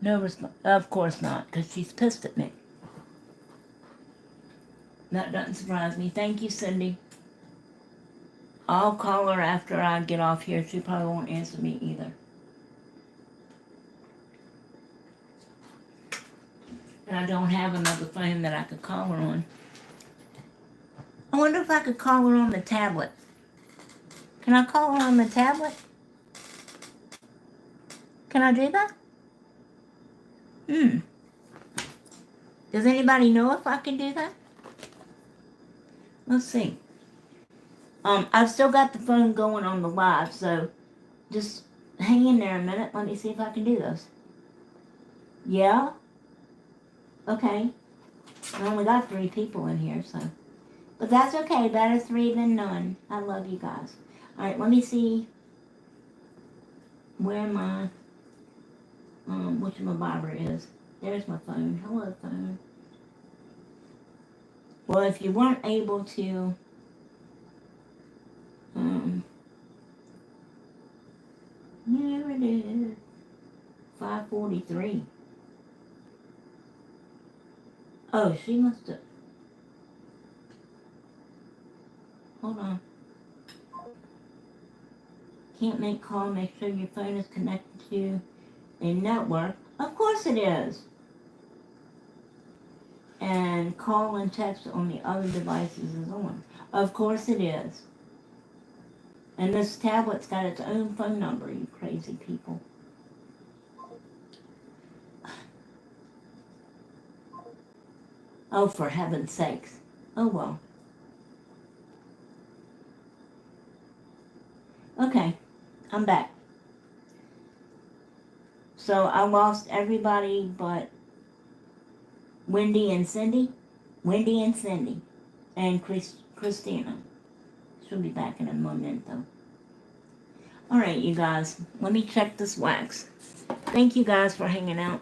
No response. Of course not, because she's pissed at me. That doesn't surprise me. Thank you, Cindy. I'll call her after I get off here. She probably won't answer me either. And I don't have another phone that I could call her on. I wonder if I could call her on the tablet. Can I call her on the tablet? Can I do that? Does anybody know if I can do that? Let's see. I've still got the phone going on the live, so just hang in there a minute. Let me see if I can do this. Yeah? Okay. I only got 3 people in here, so. But that's okay. Better 3 than none. I love you guys. Alright, let me see where my whatchamabobber is. There's my phone. Hello, phone. Well, if you weren't able to there it is. 5:43. Oh, she must have. Hold on. Can't make call. Make sure your phone is connected to a network. Of course it is. And call and text on the other devices is on. Of course it is. And this tablet's got its own phone number, you crazy people. Oh, for heaven's sakes. Oh, well. Okay, I'm back. So I lost everybody but Wendy and Cindy. Wendy and Cindy. And Christina. She'll be back in a moment, though. Alright, you guys. Let me check this wax. Thank you guys for hanging out.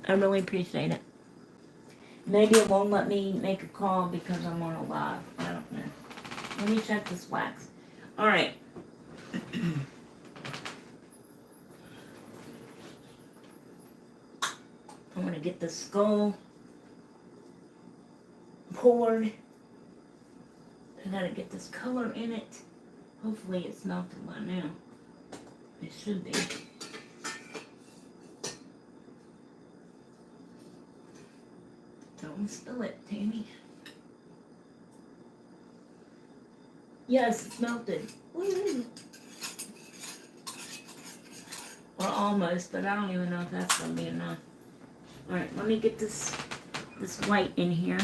I really appreciate it. Maybe it won't let me make a call because I'm on a live. I don't know. Let me check this wax. Alright. I'm going to get the skull poured. I got to get this color in it. Hopefully it's melted by now. It should be. Don't spill it, Tammy. Yes, it's melted. Woo! Or almost, but I don't even know if that's going to be enough. Alright, let me get this white in here.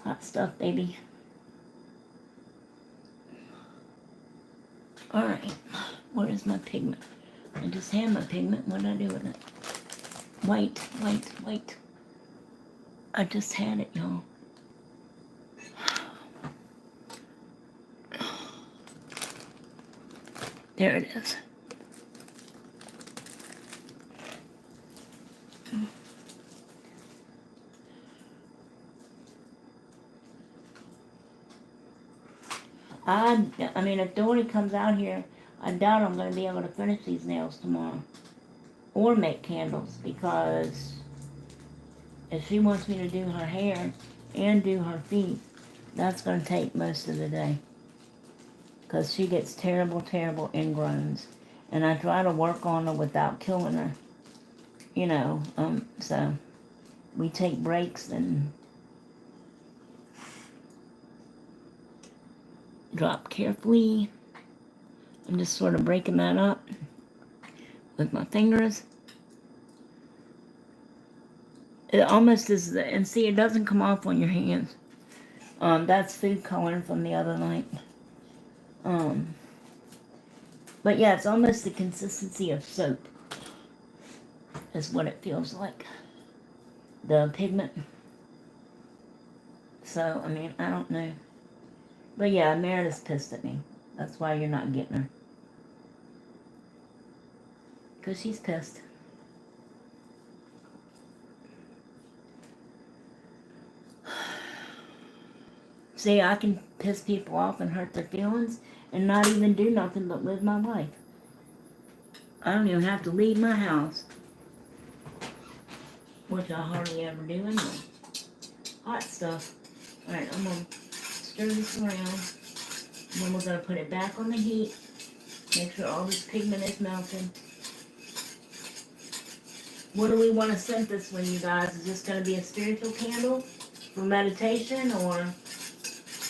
Hot stuff, baby. Alright, where is my pigment? I just had my pigment. What did I do with it? White, white, white. I just had it, y'all. There it is. I mean, if Dory comes out here, I doubt I'm going to be able to finish these nails tomorrow. Or make candles, because if she wants me to do her hair and do her feet, that's going to take most of the day. Because she gets terrible, terrible ingrowns. And I try to work on her without killing her. You know, so we take breaks and drop carefully. I'm just sort of breaking that up with my fingers. It almost is, and see, it doesn't come off on your hands. That's food coloring from the other night. But yeah, it's almost the consistency of soap. Is what it feels like. The pigment. So, I mean, I don't know. But yeah, Meredith's pissed at me. That's why you're not getting her. Because she's pissed. See, I can piss people off and hurt their feelings and not even do nothing but live my life. I don't even have to leave my house. Which I hardly ever do anyway. Hot stuff. Alright, I'm going to stir this around. And then we're going to put it back on the heat. Make sure all this pigment is melted. What do we want to scent this one, you guys? Is this going to be a spiritual candle for meditation,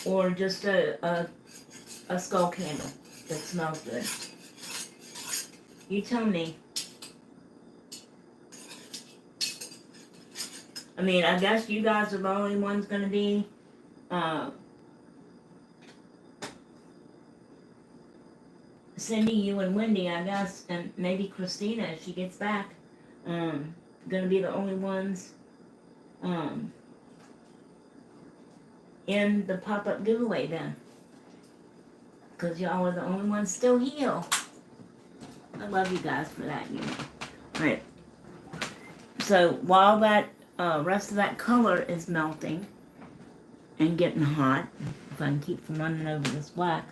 or just a skull candle that smells good? You tell me. I mean, I guess you guys are the only ones going to be Cindy, you and Wendy, I guess, and maybe Christina if she gets back. Going to be the only ones in the pop-up giveaway then. Because y'all are the only ones still here. I love you guys for that, you know. Alright. So, while that rest of that color is melting and getting hot, if I can keep from running over this wax,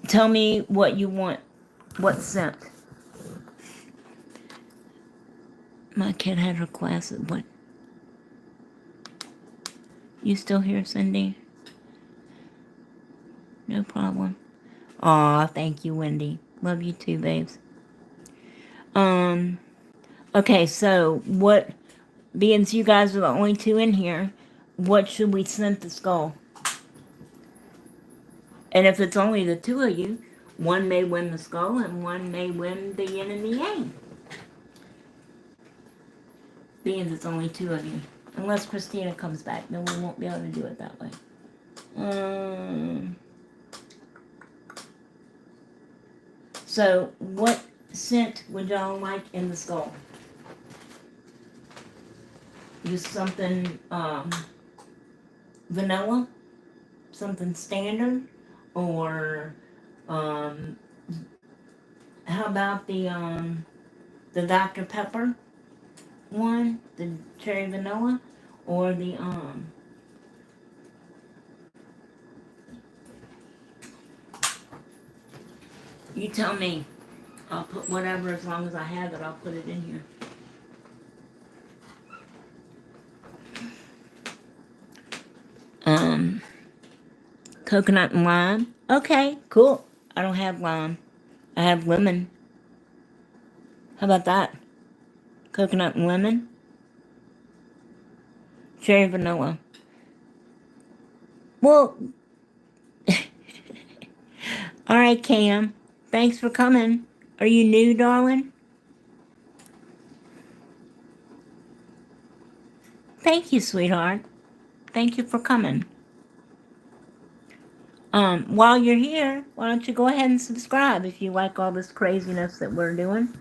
tell me what you want. What scent? My kid had her class at what? You still here, Cindy? No problem. Aw, thank you, Wendy. Love you too, babes. Okay, so what, being you guys are the only two in here, what should we scent the skull? And if it's only the two of you, one may win the skull and one may win the yin and the yang. Being it's only two of you. Unless Christina comes back, then we won't be able to do it that way. So, what scent would y'all like in the skull? Just something vanilla? Something standard? Or how about the Dr. Pepper one, the cherry vanilla, or the you tell me. I'll put whatever, as long as I have it, I'll put it in here. Coconut and lime. Okay, cool. I don't have lime. I have lemon. How about that? Coconut and lemon. Cherry vanilla. Well, all right, Cam. Thanks for coming. Are you new, darling? Thank you, sweetheart. Thank you for coming. While you're here, why don't you go ahead and subscribe if you like all this craziness that we're doing.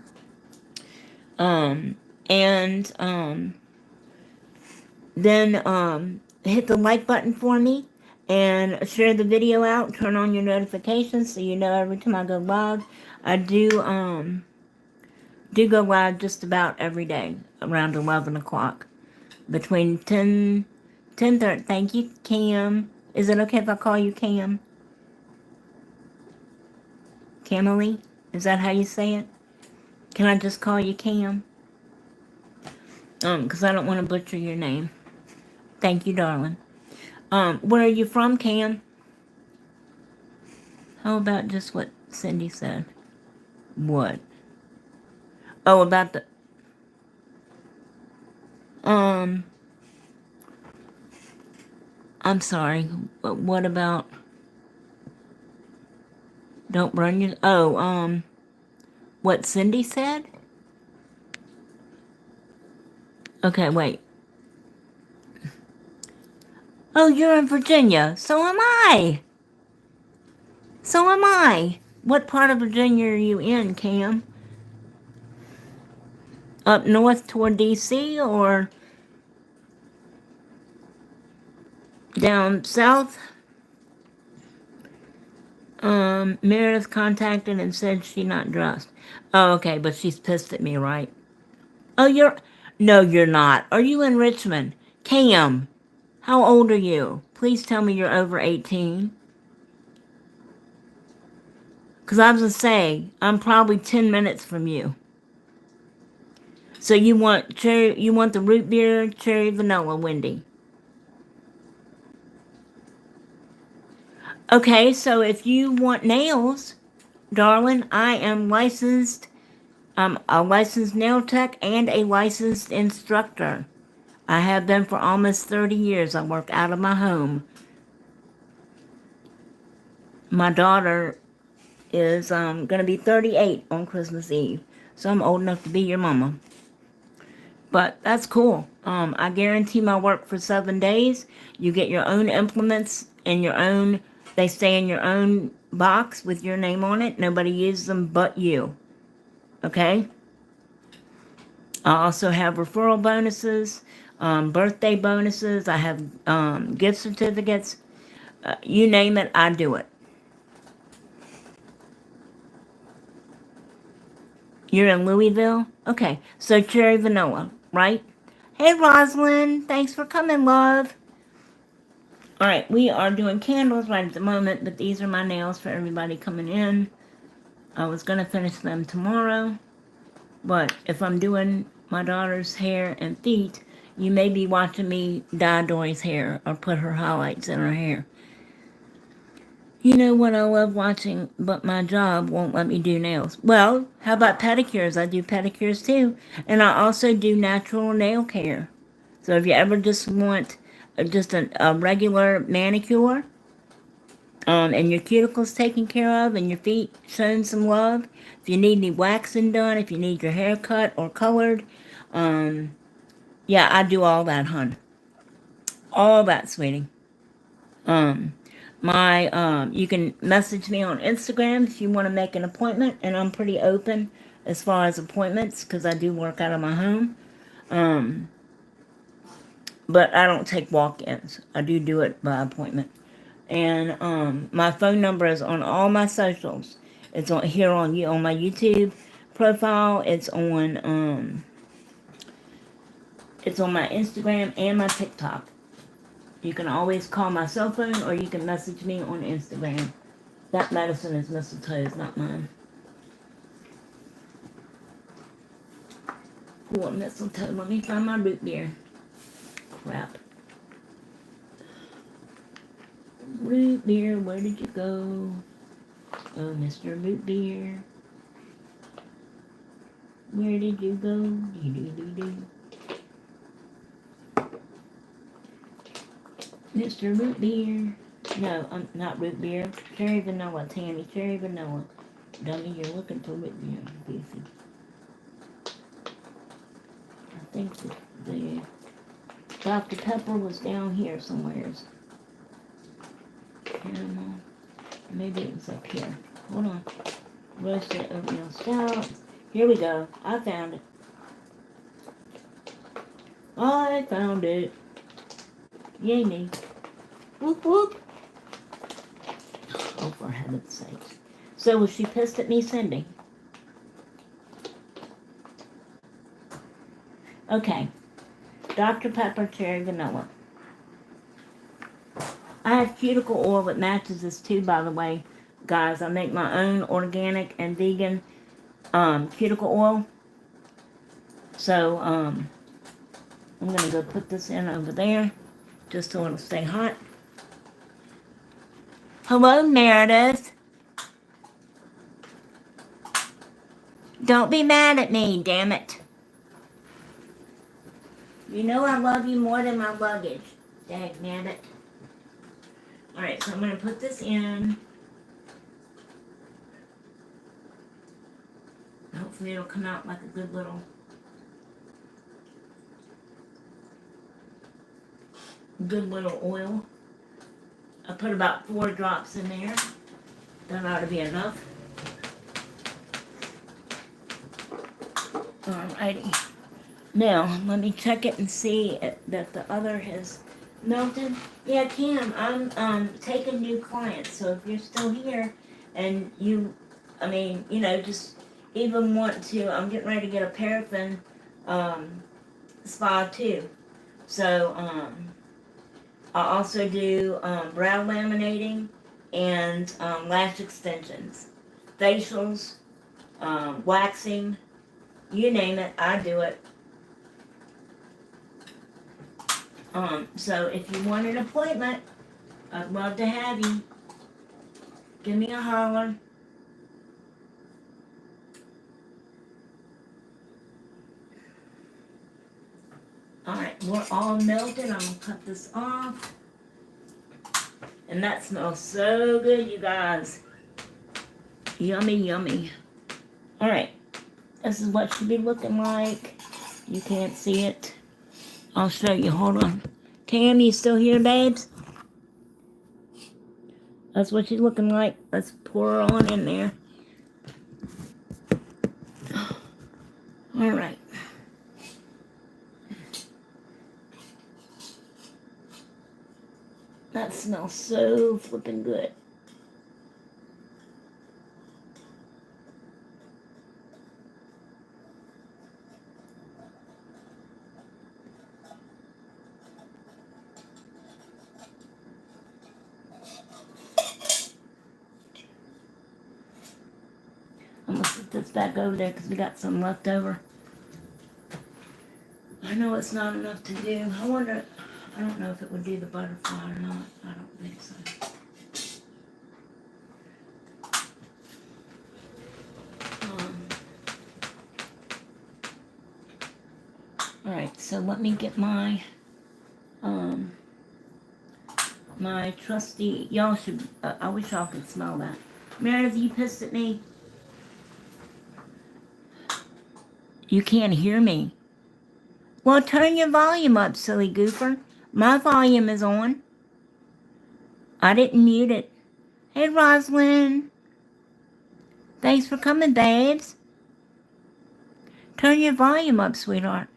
Then hit the like button for me And share the video out. Turn on your notifications so you know every time I go live. I do go live just about every day around 11 o'clock. Between 10:30. Thank you, Cam. Is it okay if I call you Cam? Camily? Is that how you say it? Can I just call you Cam? Because I don't want to butcher your name. Thank you, darling. Where are you from, Cam? How about just what Cindy said? What? Oh, about the... I'm sorry. But what about... Don't burn your... Oh, what Cindy said? Okay, wait. Oh, you're in Virginia. So am I. So am I. What part of Virginia are you in, Cam? Up north toward D.C. or down south? Meredith contacted and said she not dressed. Oh, okay, but she's pissed at me, right? Oh, you're... No, you're not. Are you in Richmond? Cam, how old are you? Please tell me you're over 18. Because I was going to say, I'm probably 10 minutes from you. So you want the root beer, cherry, vanilla, Wendy. Okay, so if you want nails, darling, I am licensed. I'm a licensed nail tech and a licensed instructor. I have been for almost 30 years. I work out of my home. My daughter is going to be 38 on Christmas Eve. So I'm old enough to be your mama. But that's cool. I guarantee my work for 7 days. You get your own implements and your own... They stay in your own box with your name on it. Nobody uses them but you. Okay? I also have referral bonuses, birthday bonuses. I have gift certificates. You name it, I do it. You're in Louisville? Okay, so cherry vanilla, right? Hey, Rosalind. Thanks for coming, love. All right, we are doing candles right at the moment, but these are my nails for everybody coming in. I was going to finish them tomorrow, but if I'm doing my daughter's hair and feet, you may be watching me dye Dory's hair or put her highlights in her hair. You know what I love watching, but my job won't let me do nails. Well, how about pedicures? I do pedicures too. And I also do natural nail care. So if you ever just want just a regular manicure, and your cuticles taken care of and your feet shown some love, if you need any waxing done, if you need your hair cut or colored, yeah, I do all that, hon. All that, sweetie. You can message me on Instagram if you want to make an appointment, and I'm pretty open as far as appointments because I do work out of my home. But I don't take walk-ins. I do it by appointment. And my phone number is on all my socials. It's on here on my YouTube profile. It's on my Instagram and my TikTok. You can always call my cell phone or you can message me on Instagram. That medicine is mistletoe's, not mine. Cool, mistletoe. Let me find my root beer. Crap. Root beer, where did you go? Oh, Mr. Root Beer. Where did you go? Doo-doo-doo-doo. Mr. Root Beer. No, not root beer. Cherry vanilla, Tammy. Cherry vanilla. Dummy, you're looking for root beer. Goofy. I think the Dr. Pepper was down here somewhere. Caramel. Maybe it was up here. Hold on. Roasted oatmeal stout. Here we go. I found it. I found it. Yay me. Whoop whoop. heaven's sakes. So was she pissed at me, Cindy? Okay. Dr. Pepper Cherry Vanilla. I have cuticle oil that matches this too, by the way. Guys, I make my own organic and vegan cuticle oil. So, I'm going to go put this in over there, just so it'll stay hot. Hello, Meredith. Don't be mad at me, damn it. You know I love you more than my luggage. Dagnabbit. Alright, so I'm going to put this in. Hopefully it'll come out like a good little oil. I put about 4 drops in there. That ought to be enough. Alrighty. Now, let me check it and see that the other has melted. Yeah, Cam, I'm taking new clients, so if you're still here and you, just even want to, I'm getting ready to get a paraffin spa too. So, I also do brow laminating and lash extensions, facials, waxing, you name it, I do it. So if you want an appointment, I'd love to have you. Give me a holler. Alright, we're all melted. I'm going to cut this off. And that smells so good, you guys. Yummy, yummy. Alright, this is what should be looking like. You can't see it. I'll show you. Hold on. Tam, you still here, babes? That's what she's looking like. Let's pour her on in there. Alright. That smells so flippin' good. I'm going to put this back over there because we got some left over. I know it's not enough to do. I don't know if it would do the butterfly or not. I don't think so. Alright, so let me get my my trusty, y'all should, I wish y'all could smell that. Meredith, you pissed at me? You can't hear me. Well, turn your volume up, silly goofer. My volume is on. I didn't mute it. Hey, Rosalind. Thanks for coming, babes. Turn your volume up, sweetheart.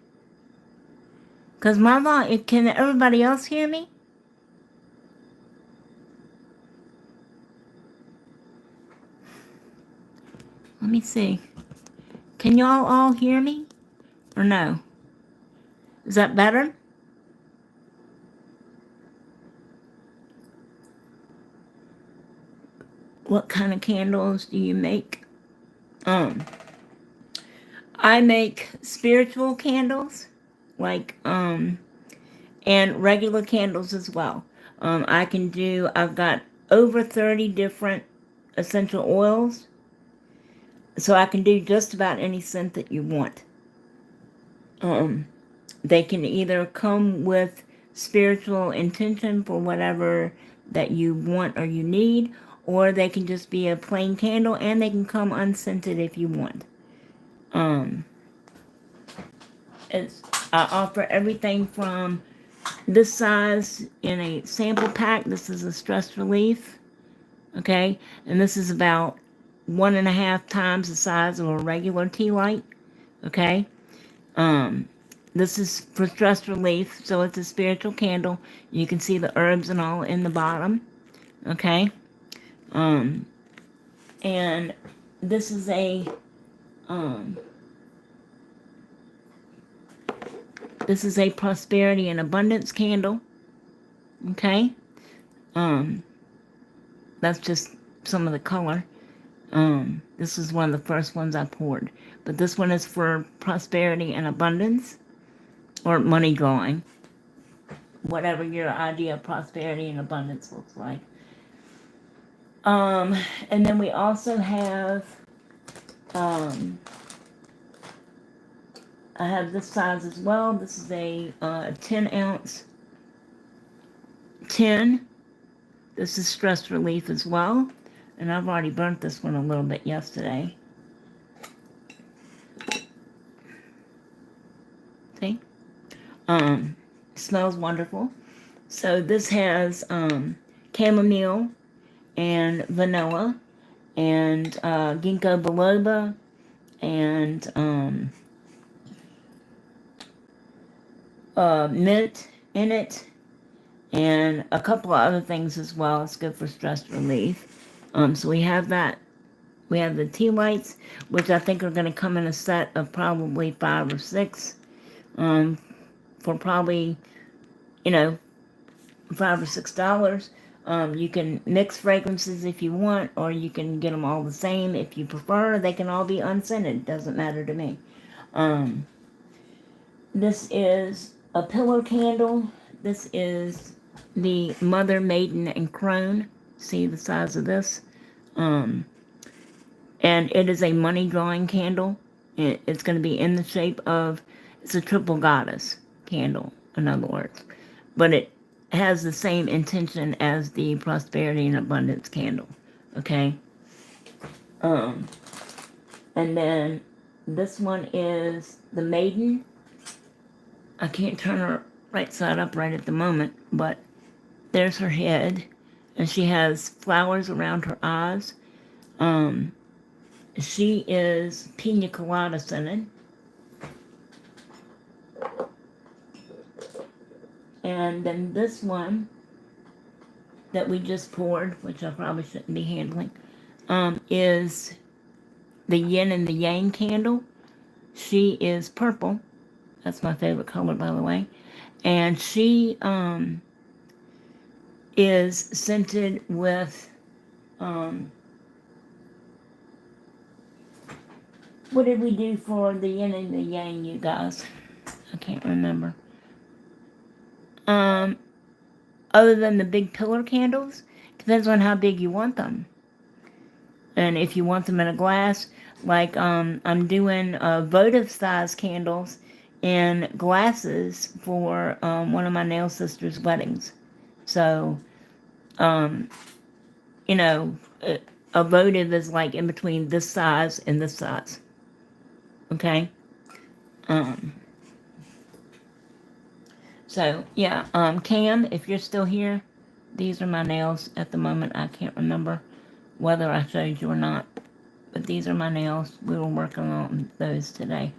Because my volume, can everybody else hear me? Let me see. Can y'all all hear me? Or no? Is that better? What kind of candles do you make? I make spiritual candles, like, and regular candles as well. I've got over 30 different essential oils, so I can do just about any scent that you want. They can either come with spiritual intention for whatever that you want or you need, or they can just be a plain candle, and they can come unscented if you want. I offer everything from this size in a sample pack. This is a stress relief, okay? And this is about 1.5 times the size of a regular tea light, okay? This is for stress relief, so it's a spiritual candle. You can see the herbs and all in the bottom, okay? And this is a prosperity and abundance candle. Okay. That's just some of the color. This is one of the first ones I poured. But this one is for prosperity and abundance, or money drawing. Whatever your idea of prosperity and abundance looks like. And then we also have, I have this size as well. This is a 10 ounce tin. This is stress relief as well. And I've already burnt this one a little bit yesterday. See? Smells wonderful. So this has chamomile and vanilla and ginkgo biloba and mint in it, and a couple of other things as well. It's good for stress relief. So we have that. We have the tea lights, which I think are going to come in a set of probably 5 or 6, for probably, $5 or $6. You can mix fragrances if you want, or you can get them all the same if you prefer. They can all be unscented. Doesn't matter to me. This is a pillow candle. This is the Mother, Maiden, and Crone. See the size of this? And it is a money drawing candle. It's going to be in the shape of, it's a triple goddess candle, in other words. But it has the same intention as the prosperity and abundance candle. Okay? And then this one is the Maiden. I can't turn her right side up right at the moment, but there's her head, and she has flowers around her eyes. She is pina colada scented. And then this one that we just poured, which I probably shouldn't be handling, is the yin and the yang candle. She is purple. That's my favorite color, by the way. And she is scented with, what did we do for the yin and the yang, you guys? I can't remember. Other than the big pillar candles, depends on how big you want them. And if you want them in a glass, like I'm doing votive size candles in glasses for one of my nail sisters' weddings. So, a votive is like in between this size and this size. Okay? So, yeah, Cam, if you're still here, these are my nails at the moment. I can't remember whether I showed you or not, but these are my nails. We were working on those today.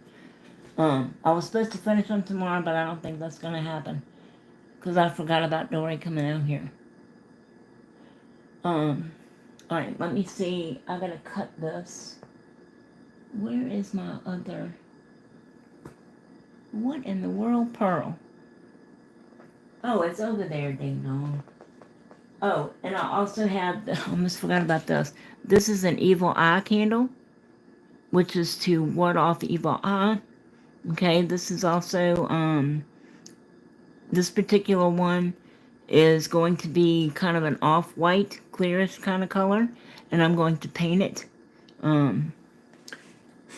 I was supposed to finish them tomorrow, but I don't think that's going to happen, because I forgot about Dory coming out here. Alright, let me see. I gotta cut this. Where is my other... What in the world, Pearl? Oh, it's over there, ding dong. Oh, and I also have, I almost forgot about this. This is an evil eye candle, which is to ward off evil eye. Okay, this is also, this particular one is going to be kind of an off-white, clearish kind of color, and I'm going to paint it. Let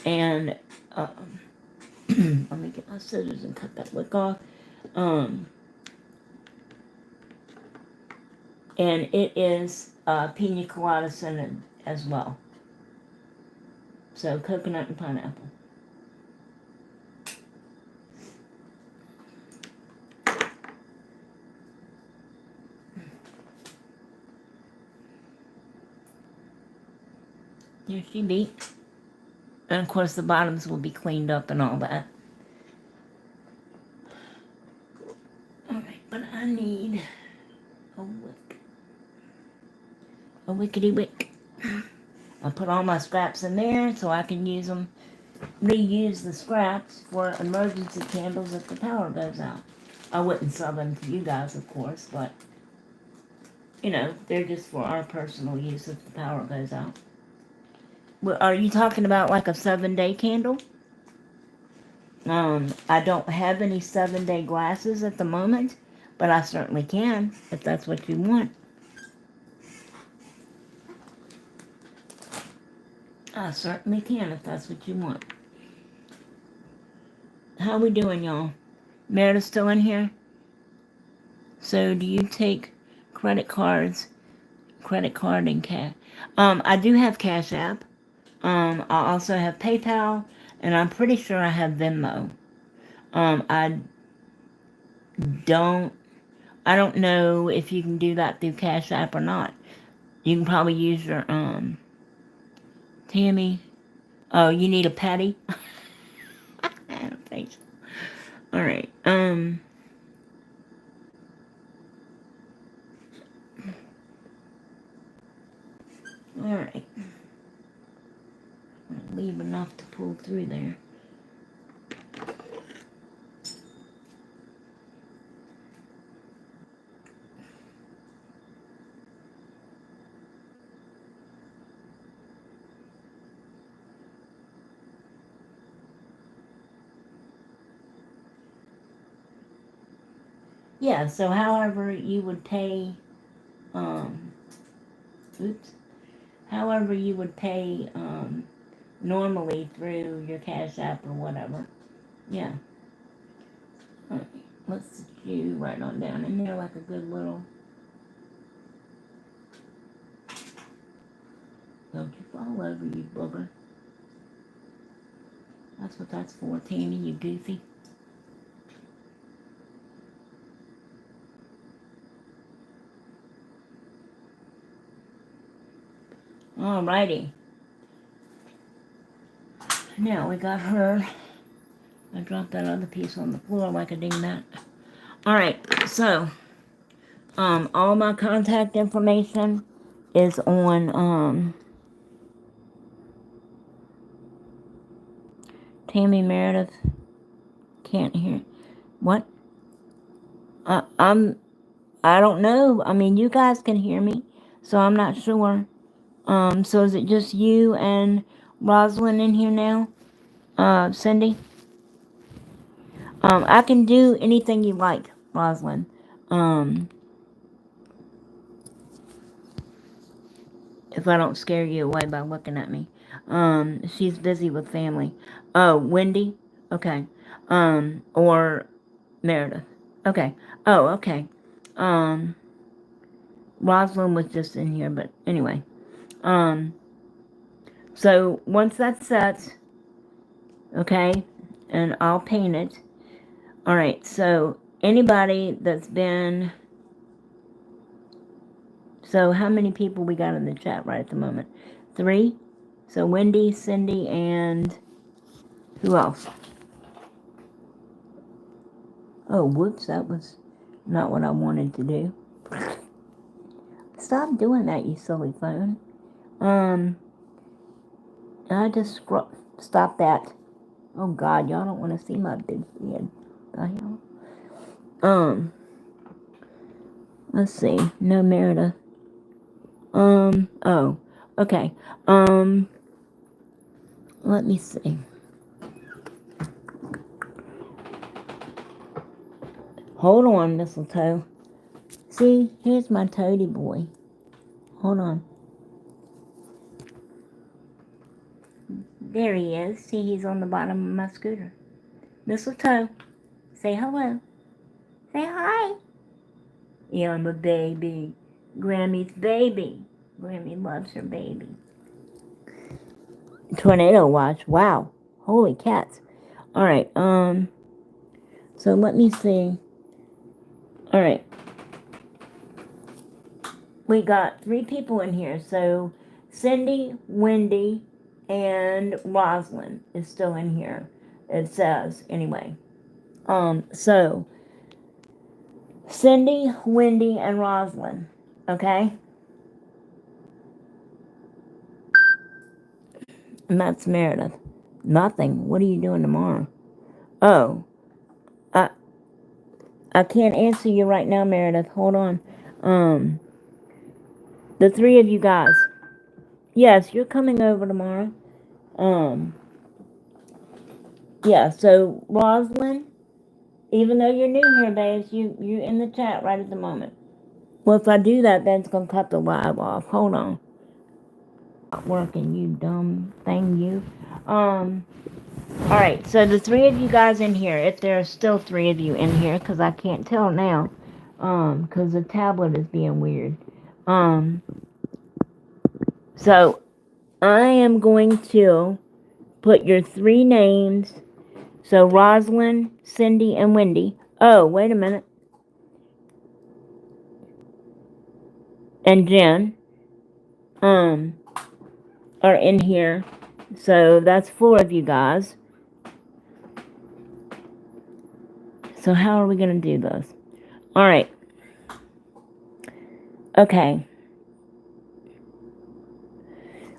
me get my scissors and cut that wick off. And it is pina colada scented as well. So coconut and pineapple. There she be. And of course the bottoms will be cleaned up and all that. Alright, but I need a wick. A wickety wick. I put all my scraps in there so I can reuse the scraps for emergency candles if the power goes out. I wouldn't sell them to you guys, of course, but, they're just for our personal use if the power goes out. Well, are you talking about like a 7-day candle? I don't have any 7-day glasses at the moment, but I certainly can if that's what you want. I certainly can if that's what you want. How we doing, y'all? Meredith still in here? So do you take credit cards, credit card and cash? I do have Cash App. I also have PayPal, and I'm pretty sure I have Venmo. I don't know if you can do that through Cash App or not. You can probably use your, Tammy. Oh, you need a patty? I don't think so. Alright, alright. Leave enough to pull through there. Yeah, so however you would pay, however you would pay, normally through your Cash App or whatever. Yeah. Alright, let's do right on down in there like a good little. Don't you fall over, you booger. That's what that's for, Tammy, you goofy. Alrighty. Now we got her. I dropped that other piece on the floor like a dingbat. Alright, so all my contact information is on Tammy Meredith. Can't hear. What? I don't know. I mean, you guys can hear me, so I'm not sure. So is it just you and Rosalind in here now? Cindy? I can do anything you like, Rosalind. If I don't scare you away by looking at me. She's busy with family. Oh, Wendy? Okay. Or Meredith. Okay. Oh, okay. Rosalind was just in here, but anyway. So once that's set, okay, and I'll paint it. Alright, so anybody that's been... So how many people we got in the chat right at the moment? 3? So Wendy, Cindy, and... Who else? Oh, whoops, that was not what I wanted to do. Stop doing that, you silly phone. I just stop that. Oh God, y'all don't want to see my big head. The hell? Let's see. No Meredith. Oh. Okay. Let me see. Hold on, Mistletoe. See, here's my toady boy. Hold on. There he is. See, he's on the bottom of my scooter. Mistletoe, say hello. Say hi. Yeah, I'm a baby. Grammy's baby. Grammy loves her baby. Tornado watch. Wow. Holy cats. Alright, so let me see. Alright. We got 3 people in here. So Cindy, Wendy, and Rosalind is still in here. It says, anyway. So Cindy, Wendy, and Rosalind. Okay? And that's Meredith. Nothing. What are you doing tomorrow? Oh, I I can't answer you right now, Meredith. Hold on. The three of you guys. Yes, you're coming over tomorrow. Um, yeah. So Rosalind, even though you're new here, babes, you in the chat right at the moment. Well, if I do that, then it's gonna cut the live off. Hold on. Not working, you dumb thing, you. Alright, so the three of you guys in here, if there are still three of you in here, because I can't tell now, because the tablet is being weird. So I am going to put your three names, so Rosalind, Cindy, and Wendy. Oh, wait a minute. And Jen, are in here. So that's four of you guys. So how are we going to do this? All right. Okay.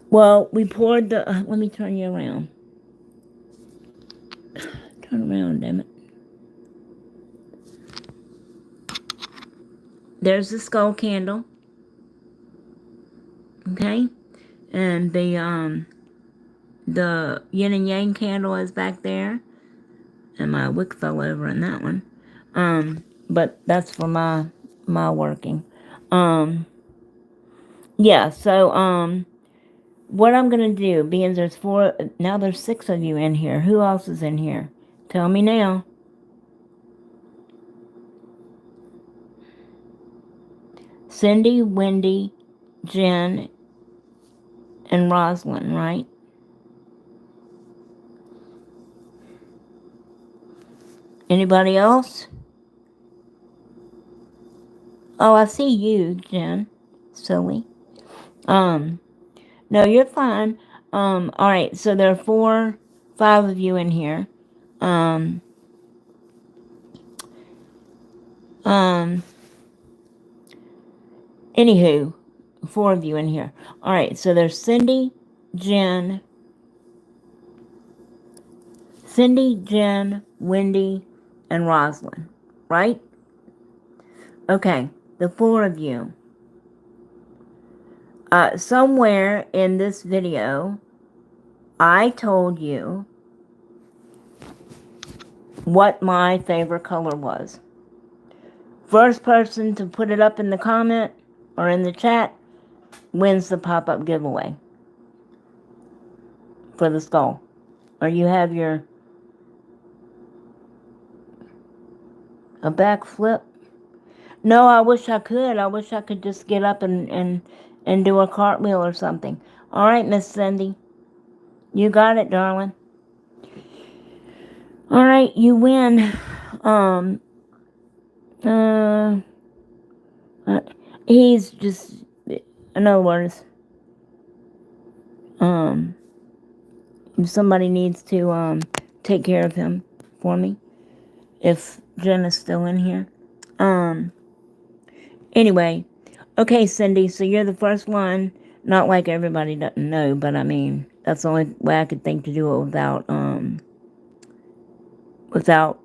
Well, we poured the... let me turn you around. Turn around, damn it. There's the skull candle. Okay? And the yin and yang candle is back there. And my wick fell over in that one. But that's for my working. Yeah, so, what I'm gonna do, being there's four, now there's six of you in here. Who else is in here? Tell me now. Cindy, Wendy, Jen, and Rosalind, right? Anybody else? Oh, I see you, Jen. Silly. No, you're fine. Alright, so there are 5 of you in here. Anywho, 4 of you in here. Alright, so there's Cindy, Jen, Wendy, and Rosalind, right? Okay, the 4 of you. Somewhere in this video, I told you what my favorite color was. First person to put it up in the comment or in the chat wins the pop-up giveaway for the skull. Or you have your... a back flip. No, I wish I could. I wish I could just get up and do a cartwheel or something. All right, Miss Cindy. You got it, darling. All right, you win. He's just, in other words, if somebody needs to, take care of him for me, if Jen is still in here. Anyway, okay, Cindy, so you're the first one. Not like everybody doesn't know, but I mean, that's the only way I could think to do it without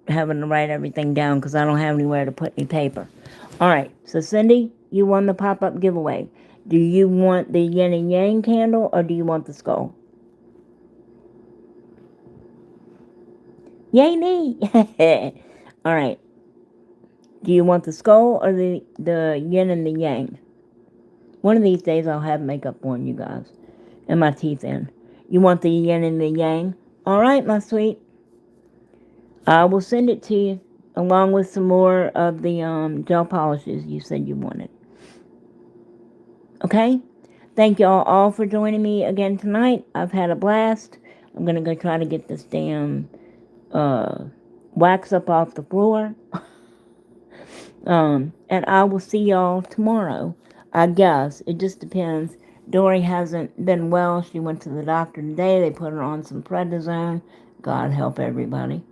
having to write everything down, because I don't have anywhere to put any paper. Alright, so Cindy, you won the pop-up giveaway. Do you want the yin and yang candle, or do you want the skull? Yay me! Alright. Do you want the skull or the yin and the yang? One of these days I'll have makeup on, you guys. And my teeth in. You want the yin and the yang? Alright, my sweet. I will send it to you, along with some more of the gel polishes you said you wanted. Okay? Thank y'all all for joining me again tonight. I've had a blast. I'm going to go try to get this damn wax up off the floor. And I will see y'all tomorrow. I guess. It just depends. Dory hasn't been well. She went to the doctor today. They put her on some prednisone. God help everybody.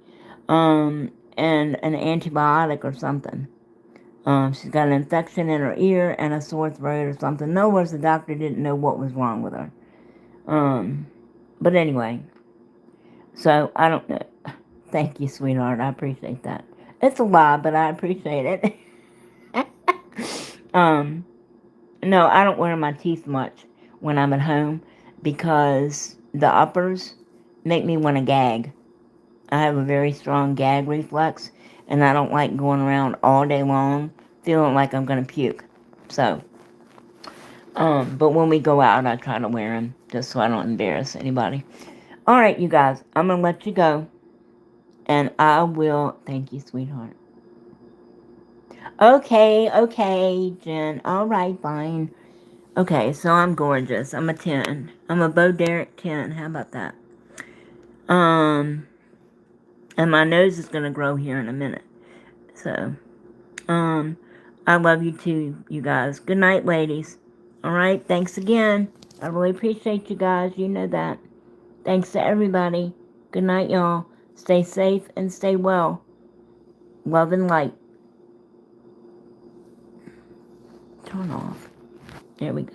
And an antibiotic or something. She's got an infection in her ear and a sore throat or something. In other words, the doctor didn't know what was wrong with her. But anyway, so I don't know. Thank you, sweetheart. I appreciate that. It's a lie, but I appreciate it. No, I don't wear my teeth much when I'm at home because the uppers make me want to gag. I have a very strong gag reflex, and I don't like going around all day long feeling like I'm going to puke. So, but when we go out, I try to wear them just so I don't embarrass anybody. All right, you guys, I'm going to let you go, and I will, thank you, sweetheart. Okay, Jen. All right, fine. Okay, so I'm gorgeous. I'm a 10. I'm a Bo Derek 10. How about that? And my nose is going to grow here in a minute. So, I love you too, you guys. Good night, ladies. All right, thanks again. I really appreciate you guys. You know that. Thanks to everybody. Good night, y'all. Stay safe and stay well. Love and light. Turn off. There we go.